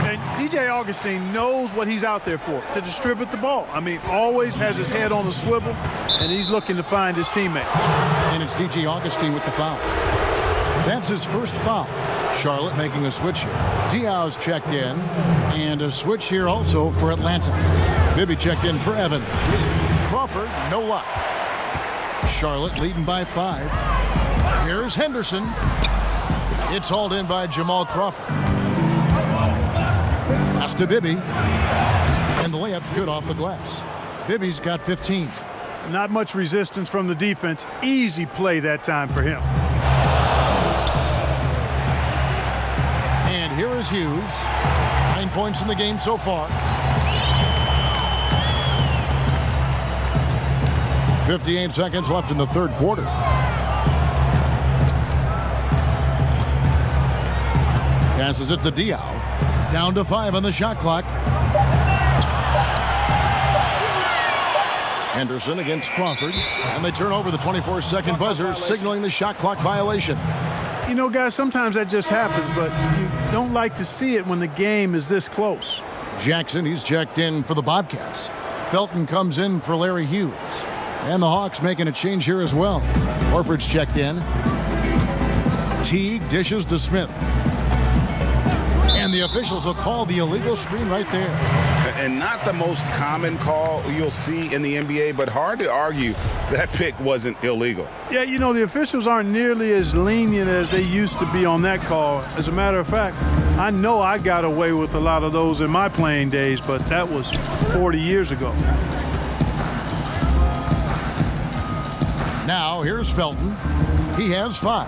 And DJ Augustine knows what he's out there for, to distribute the ball. I mean, always has his head on a swivel, and he's looking to find his teammate. And it's DJ Augustine with the foul. That's his first foul. Charlotte making a switch here. Diaw's checked in, and a switch here also for Atlanta. Bibby checked in for Evan. Crawford, no luck. Charlotte leading by 5. Here's Henderson. It's hauled in by Jamal Crawford. Pass to Bibby. And the layup's good off the glass. Bibby's got 15. Not much resistance from the defense. Easy play that time for him. And here is Hughes. 9 points in the game so far. 58 seconds left in the third quarter. Passes it to Diaw. Down to 5 on the shot clock. Henderson against Crawford. And they turn over the 24-second buzzer, signaling the shot clock violation. You know, guys, sometimes that just happens, but you don't like to see it when the game is this close. Jackson, he's checked in for the Bobcats. Felton comes in for Larry Hughes. And the Hawks making a change here as well. Horford's checked in. Teague dishes to Smith. And the officials will call the illegal screen right there. And not the most common call you'll see in the NBA, but hard to argue that pick wasn't illegal. Yeah, you know, the officials aren't nearly as lenient as they used to be on that call. As a matter of fact, I know I got away with a lot of those in my playing days, but that was 40 years ago. Now, here's Felton. He has 5.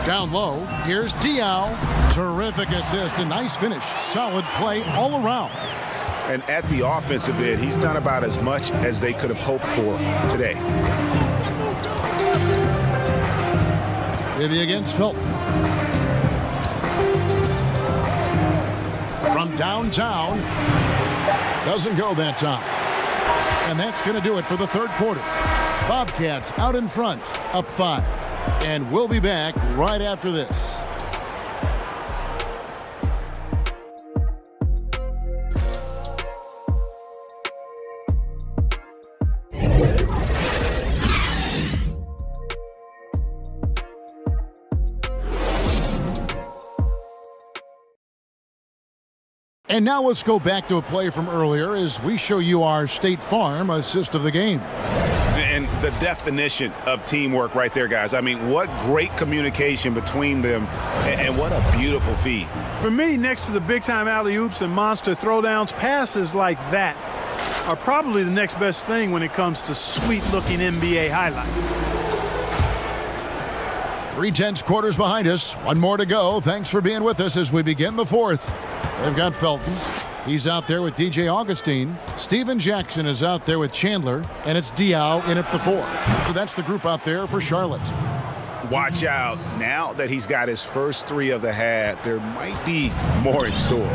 Down low, here's Diaw. Terrific assist, a nice finish. Solid play all around. And at the offensive end, he's done about as much as they could have hoped for today. Bibby against Felton. From downtown. Doesn't go that time. And that's going to do it for the third quarter. Bobcats out in front, up 5. And we'll be back right after this. And now let's go back to a play from earlier as we show you our State Farm assist of the game. And the definition of teamwork right there, guys. I mean, what great communication between them, and what a beautiful feed. For me, next to the big-time alley-oops and monster throwdowns, passes like that are probably the next best thing when it comes to sweet-looking NBA highlights. 3/10 quarters behind us. One more to go. Thanks for being with us as we begin the fourth. They've got Felton. He's out there with DJ Augustine. Steven Jackson is out there with Chandler. And it's Diao in at the 4. So that's the group out there for Charlotte. Watch out. Now that he's got his first 3 of the half, there might be more in store.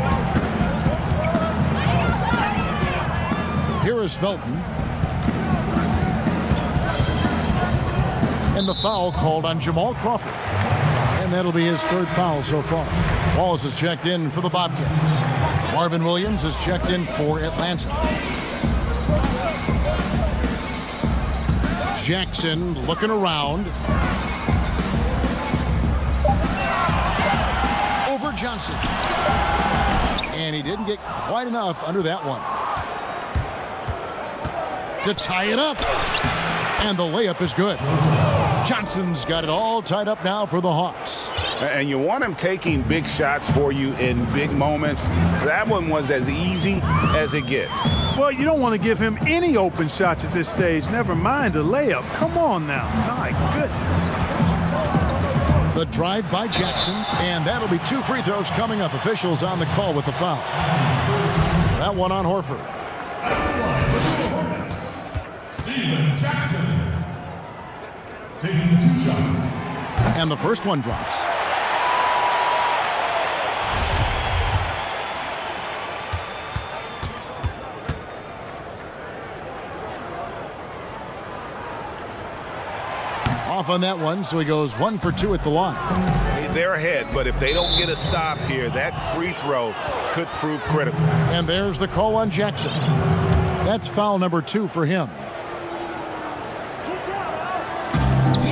Here is Felton. And the foul called on Jamal Crawford. And that'll be his 3rd foul so far. Wallace is checked in for the Bobcats. Marvin Williams is checked in for Atlanta. Jackson looking around. Over Johnson. And he didn't get quite enough under that one. To tie it up. And the layup is good. Johnson's got it all tied up now for the Hawks. And you want him taking big shots for you in big moments. That one was as easy as it gets. Well, you don't want to give him any open shots at this stage. Never mind a layup. Come on now. My goodness. The drive by Jackson, and that'll be 2 free throws coming up. Officials on the call with the foul. That one on Horford. Steven Jackson taking 2 shots. And the first one drops. Off on that one, so he goes 1 for 2 at the line. They're ahead, but if they don't get a stop here, that free throw could prove critical. And there's the call on Jackson. That's foul number 2 for him.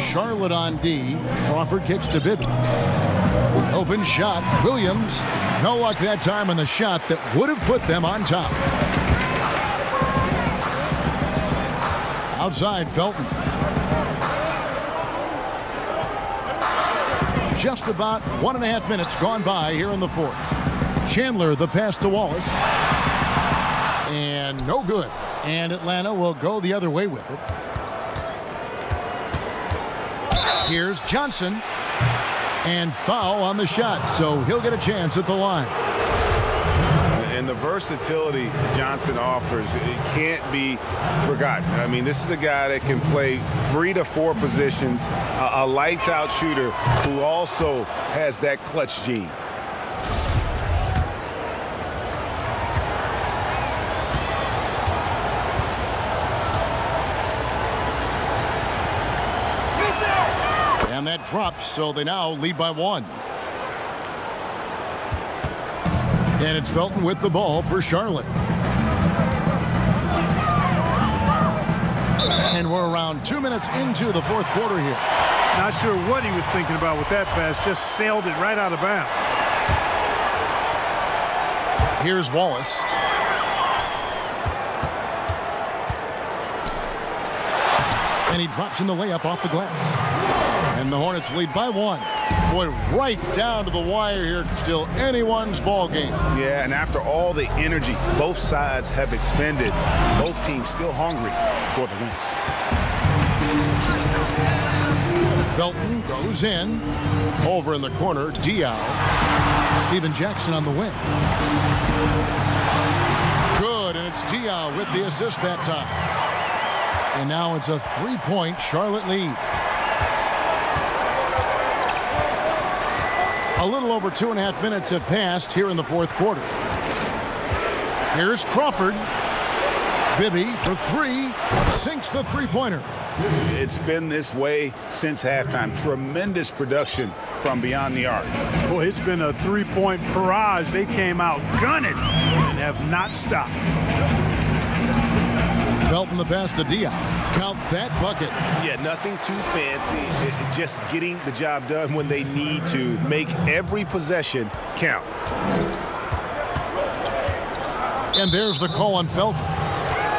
Charlotte on D. Crawford kicks to Bibby. Open shot. Williams. No luck that time on the shot that would have put them on top. Outside, Felton. Just about 1.5 minutes gone by here in the 4th. Chandler, the pass to Wallace. And no good. And Atlanta will go the other way with it. Here's Johnson. And foul on the shot, so he'll get a chance at the line. And the versatility Johnson offers, it can't be forgotten. I mean, this is a guy that can play 3 to 4 positions, a lights-out shooter who also has that clutch gene. And that drops, so they now lead by 1. And it's Felton with the ball for Charlotte. And we're around 2 minutes into the 4th quarter here. Not sure what he was thinking about with that pass. Just sailed it right out of bounds. Here's Wallace. And he drops in the layup off the glass. And the Hornets lead by 1. Boy, right down to the wire here. Still anyone's ball game. Yeah, and after all the energy both sides have expended, both teams still hungry for the win. Felton goes in. Over in the corner, Diao. Steven Jackson on the wing. Good, and it's Diao with the assist that time. And now it's a 3-point Charlotte lead. A little over 2.5 minutes have passed here in the 4th quarter. Here's Crawford. Bibby for 3. Sinks the 3-pointer. It's been this way since halftime. Tremendous production from beyond the arc. Boy, it's been a 3-point barrage. They came out gunning and have not stopped. Felton the pass to Diao. Count that bucket. Yeah, nothing too fancy. Just getting the job done when they need to. Make every possession count. And there's the call on Felton.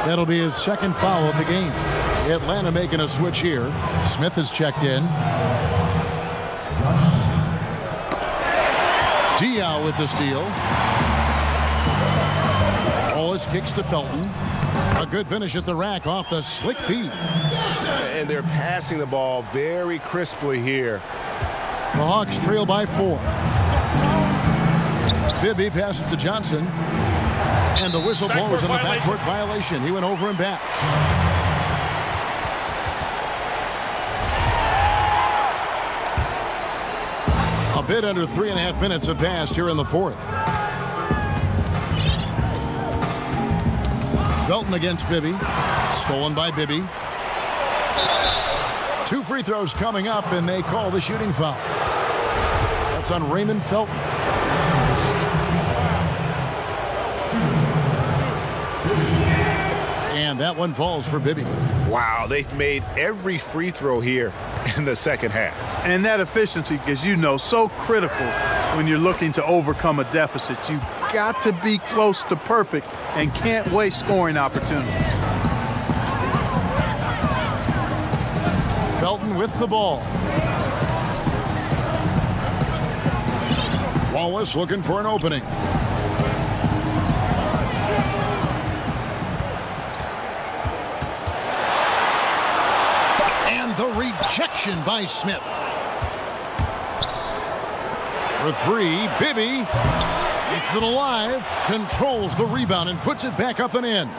That'll be his 2nd foul of the game. Atlanta making a switch here. Smith is checked in. Diao with the steal. Wallace kicks to Felton. A good finish at the rack off the slick feed. And they're passing the ball very crisply here. The Hawks trail by 4. Bibby passes to Johnson. And the whistle blows on the backcourt violation. He went over and back. A bit under 3.5 minutes have passed here in the fourth. Felton against Bibby. Stolen by Bibby. 2 free throws coming up, and they call the shooting foul. That's on Raymond Felton. And that one falls for Bibby. Wow, they've made every free throw here in the second half. And that efficiency, as you know, so critical when you're looking to overcome a deficit. You've got to be close to perfect and can't waste scoring opportunities. Felton with the ball. Wallace looking for an opening. And the rejection by Smith. For 3, Bibby keeps it alive, controls the rebound, and puts it back up and in.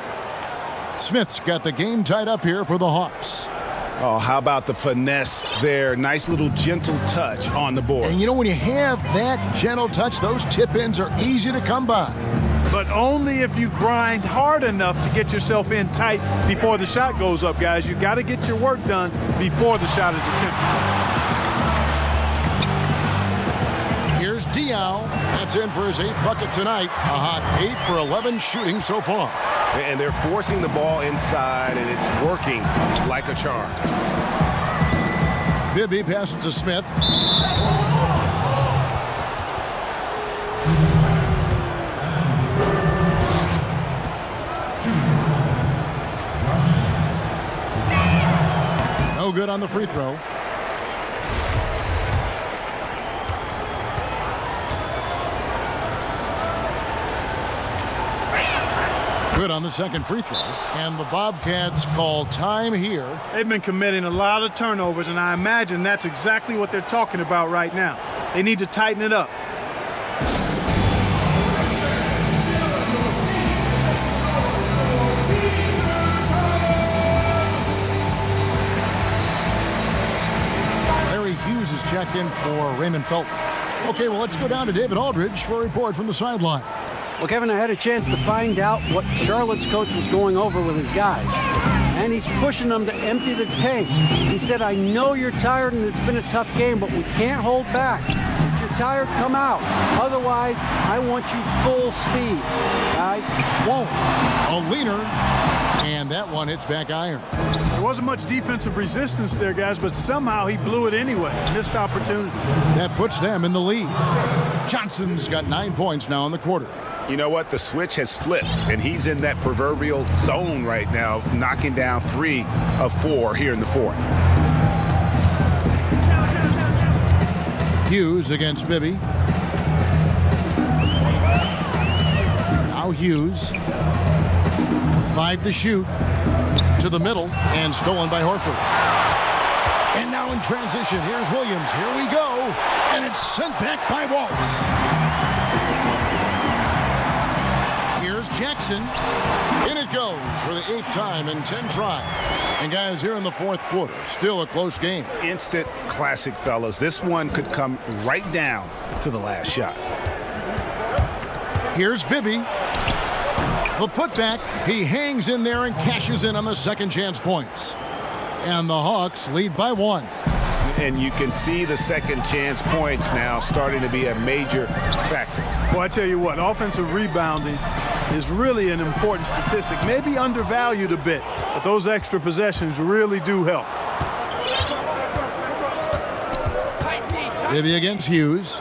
Smith's got the game tied up here for the Hawks. Oh, how about the finesse there? Nice little gentle touch on the board. And you know, when you have that gentle touch, those tip-ins are easy to come by. But only if you grind hard enough to get yourself in tight before the shot goes up, guys. You've got to get your work done before the shot is attempted. Here's Diaw. That's in for his 8th bucket tonight. A hot 8 for 11 shooting so far. And they're forcing the ball inside, and it's working like a charm. Bibby passes to Smith. No good on the free throw. Good on the second free throw. And the Bobcats call time here. They've been committing a lot of turnovers, and I imagine that's exactly what they're talking about right now. They need to tighten it up. Larry Hughes is checked in for Raymond Felton. Okay, well, let's go down to David Aldridge for a report from the sideline. Well, Kevin, I had a chance to find out what Charlotte's coach was going over with his guys. And he's pushing them to empty the tank. He said, I know you're tired and it's been a tough game, but we can't hold back. If you're tired, come out. Otherwise, I want you full speed. Guys, won't. A leaner. And that one hits back iron. There wasn't much defensive resistance there, guys, but somehow he blew it anyway. Missed opportunity. That puts them in the lead. Johnson's got 9 points now in the quarter. You know what? The switch has flipped, and he's in that proverbial zone right now, knocking down 3 of 4 here in the fourth. Hughes against Bibby. Now Hughes. 5 to shoot. To the middle, and stolen by Horford. And now in transition, here's Williams. Here we go. And it's sent back by Wallace. Here's Jackson. In it goes for the 8th time in 10 tries. And guys, here in the fourth quarter, still a close game. Instant classic, fellas. This one could come right down to the last shot. Here's Bibby. The putback. He hangs in there and cashes in on the second chance points. And the Hawks lead by 1. And you can see the second chance points now starting to be a major factor. Well, I tell you what, offensive rebounding is really an important statistic. Maybe undervalued a bit, but those extra possessions really do help. Bibby against Hughes.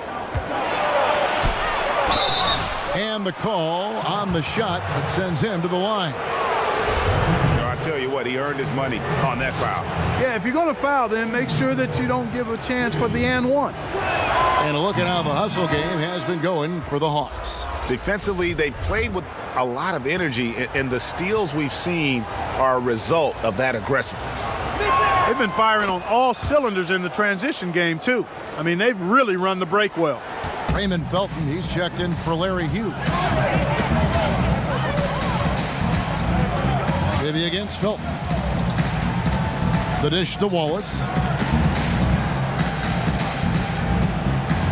And the call on the shot that sends him to the line. I tell you what, he earned his money on that foul. Yeah, if you're going to foul, then make sure that you don't give a chance for the and one. And look at how the hustle game has been going for the Hawks. Defensively, they played with a lot of energy, and the steals we've seen are a result of that aggressiveness. They've been firing on all cylinders in the transition game, too. I mean, they've really run the break well. Raymond Felton, he's checked in for Larry Hughes. Maybe against Felton. The dish to Wallace.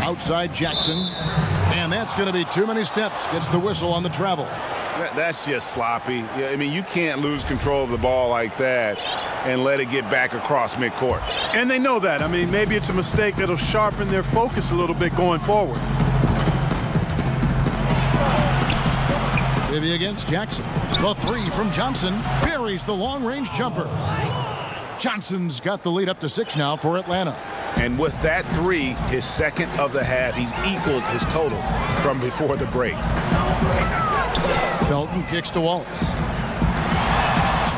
Outside Jackson. And that's going to be too many steps. Gets the whistle on the travel. That's just sloppy. Yeah, I mean, you can't lose control of the ball like that and let it get back across midcourt. And they know that. I mean, maybe it's a mistake that'll sharpen their focus a little bit going forward. Maybe against Jackson. The three from Johnson buries the long-range jumper. Johnson's got the lead up to 6 now for Atlanta. And with that three, his second of the half, he's equaled his total from before the break. Felton kicks to Wallace. To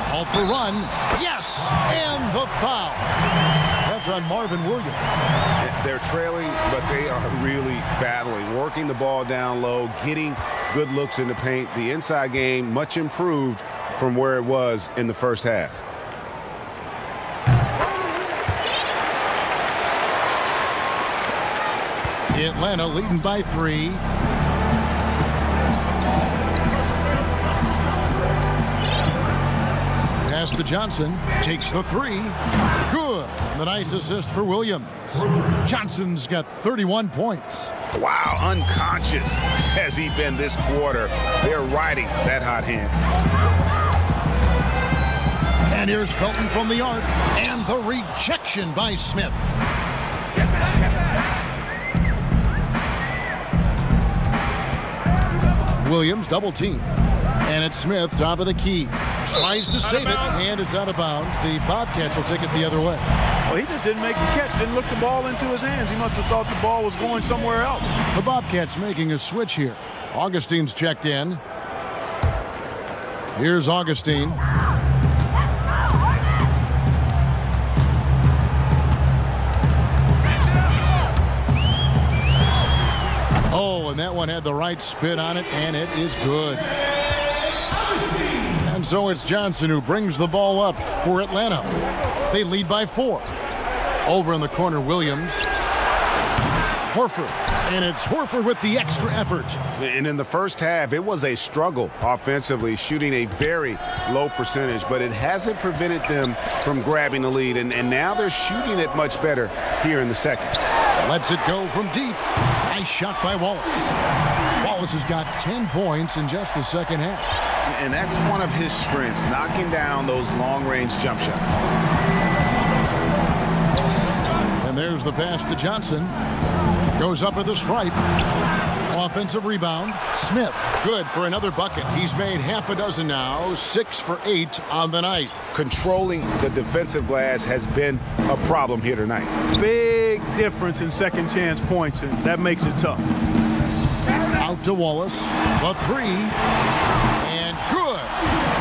halt the run. Yes! And the foul. That's on Marvin Williams. They're trailing, but they are really battling, working the ball down low, getting good looks in the paint. The inside game much improved from where it was in the first half. Atlanta leading by 3. Pass to Johnson. Takes the 3. Good. The nice assist for Williams. Johnson's got 31 points. Wow, unconscious has he been this quarter. They're riding that hot hand. And here's Felton from the arc. And the rejection by Smith. Williams double team. And it's Smith, top of the key. Tries to save it, and it's out of bounds. The Bobcats will take it the other way. Well, he just didn't make the catch, didn't look the ball into his hands. He must have thought the ball was going somewhere else. The Bobcats making a switch here. Augustine's checked in. Here's Augustine. Oh, and that one had the right spin on it, and it is good. And so it's Johnson who brings the ball up for Atlanta. They lead by 4. Over in the corner, Williams. Horford. And it's Horford with the extra effort. And in the first half, it was a struggle offensively, shooting a very low percentage, but it hasn't prevented them from grabbing the lead. And now they're shooting it much better here in the second. Lets it go from deep. Nice shot by Wallace. Wallace has got 10 points in just the second half. And that's one of his strengths, knocking down those long-range jump shots. And there's the pass to Johnson. Goes up at the stripe. Offensive rebound. Smith, good for another bucket. He's made half a dozen now, 6 for 8 on the night. Controlling the defensive glass has been a problem here tonight. Big difference in second chance points, and that makes it tough. Out to Wallace. The 3. And good.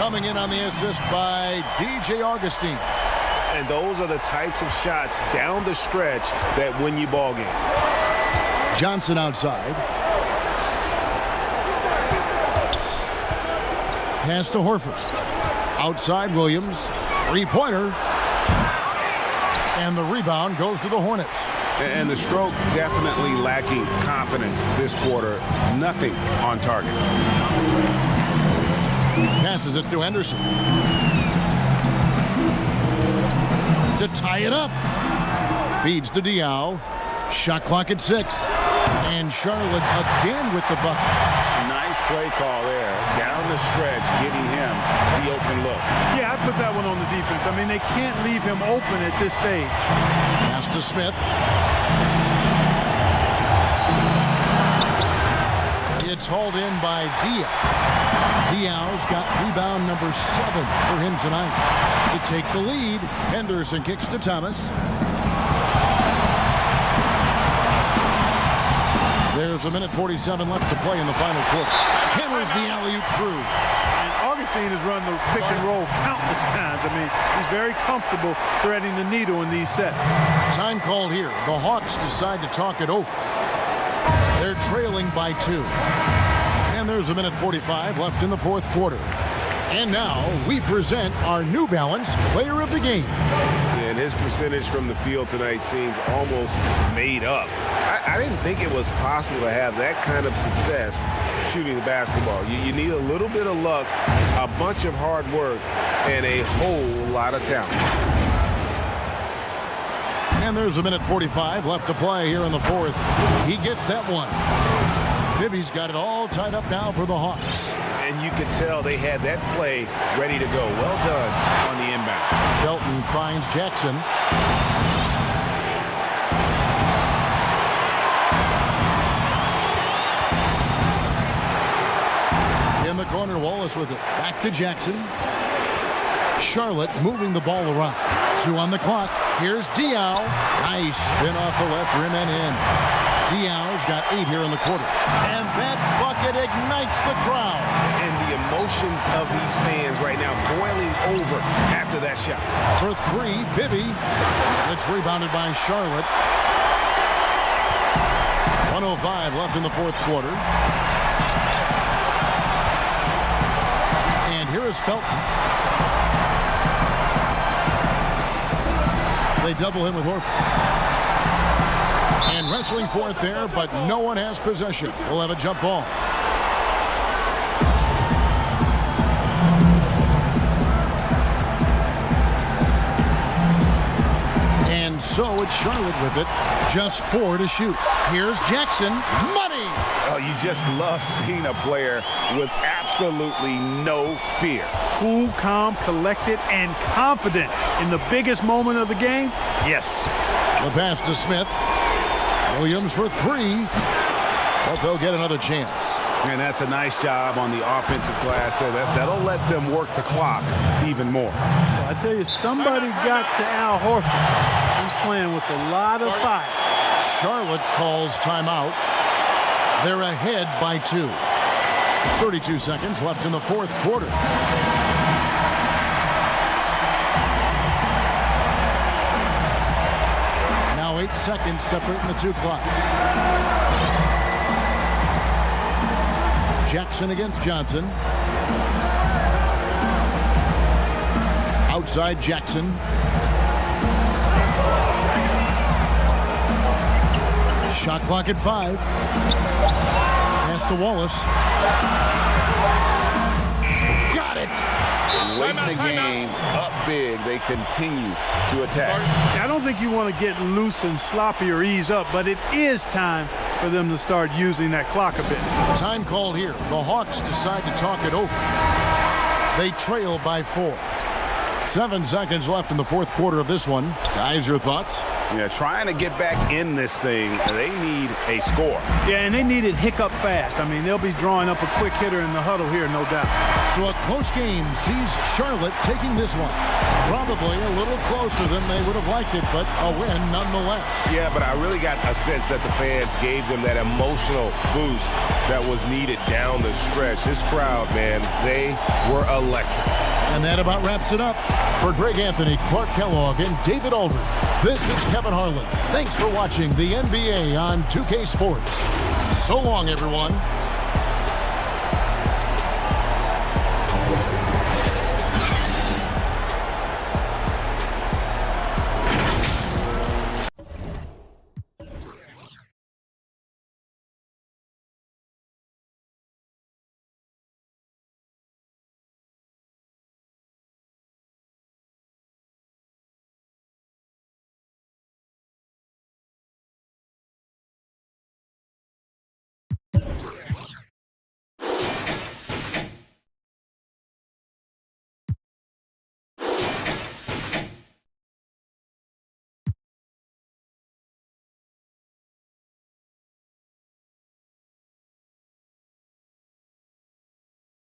Coming in on the assist by DJ Augustine. And those are the types of shots down the stretch that win you ball game. Johnson outside. Pass to Horford. Outside Williams. 3-pointer. And the rebound goes to the Hornets. And the stroke definitely lacking confidence this quarter. Nothing on target. Passes it to Henderson. To tie it up. Feeds to Diaw. Shot clock at 6. And Charlotte again with the bucket. Nice play call there. Down the stretch, getting him the open look. Yeah, I put that one on the defense. I mean, they can't leave him open at this stage. Pass to Smith. It's hauled in by Diaw. Diaw's got rebound number 7 for him tonight. To take the lead, Henderson kicks to Thomas. There's 1:47 left to play in the final quarter. Hammers the alley-oop through. And Augustine has run the pick and roll countless times. I mean, he's very comfortable threading the needle in these sets. Time called here. The Hawks decide to talk it over. They're trailing by 2. And there's 1:45 left in the fourth quarter. And now we present our New Balance Player of the Game. And his percentage from the field tonight seemed almost made up. I didn't think it was possible to have that kind of success shooting the basketball. You need a little bit of luck, a bunch of hard work, and a whole lot of talent. And there's a minute 45 left to play here in the fourth. He gets that one. Bibby's got it all tied up now for the Hawks. And you could tell they had that play ready to go. Well done on the inbound. Felton finds Jackson. In the corner, Wallace with it. Back to Jackson. Charlotte moving the ball around. 2 on the clock. Here's Diaw. Nice spin off the left rim and in. Diaw's got 8 here in the quarter. And that bucket ignites the crowd. And the emotions of these fans right now boiling over after that shot. For 3, Bibby. It's rebounded by Charlotte. 1:05 left in the fourth quarter. And here is Felton. They double him with Horford. And wrestling forth there, but no one has possession. We'll have a jump ball. And so it's Charlotte with it. Just 4 to shoot. Here's Jackson. Money! Oh, you just love seeing a player with absolutely no fear. Cool, calm, collected, and confident in the biggest moment of the game. Yes. The pass to Smith. Williams for 3. But they'll get another chance. And that's a nice job on the offensive glass there. That'll let them work the clock even more. I tell you, somebody got to Al Horford. He's playing with a lot of fire. Charlotte calls timeout. They're ahead by 2. 32 seconds left in the fourth quarter. Now 8 seconds separating the 2 clocks. Jackson against Johnson. Outside Jackson. Shot clock at 5. Pass to Wallace. Got it. Late in the game, up big, they continue to attack. I don't think you want to get loose and sloppy or ease up, but it is time for them to start using that clock a bit. Time called here. The Hawks decide to talk it over. They trail by 4. 7 seconds left in the fourth quarter of this one. Guys, your thoughts? Yeah, trying to get back in this thing, they need a score. Yeah, and they need it hiccup fast. I mean, they'll be drawing up a quick hitter in the huddle here, no doubt. So a close game sees Charlotte taking this one. Probably a little closer than they would have liked it, but a win nonetheless. Yeah, but I really got a sense that the fans gave them that emotional boost that was needed down the stretch. This crowd, man, they were electric. And that about wraps it up. For Greg Anthony, Clark Kellogg, and David Aldridge, this is Kevin Harlan. Thanks for watching the NBA on 2K Sports. So long, everyone.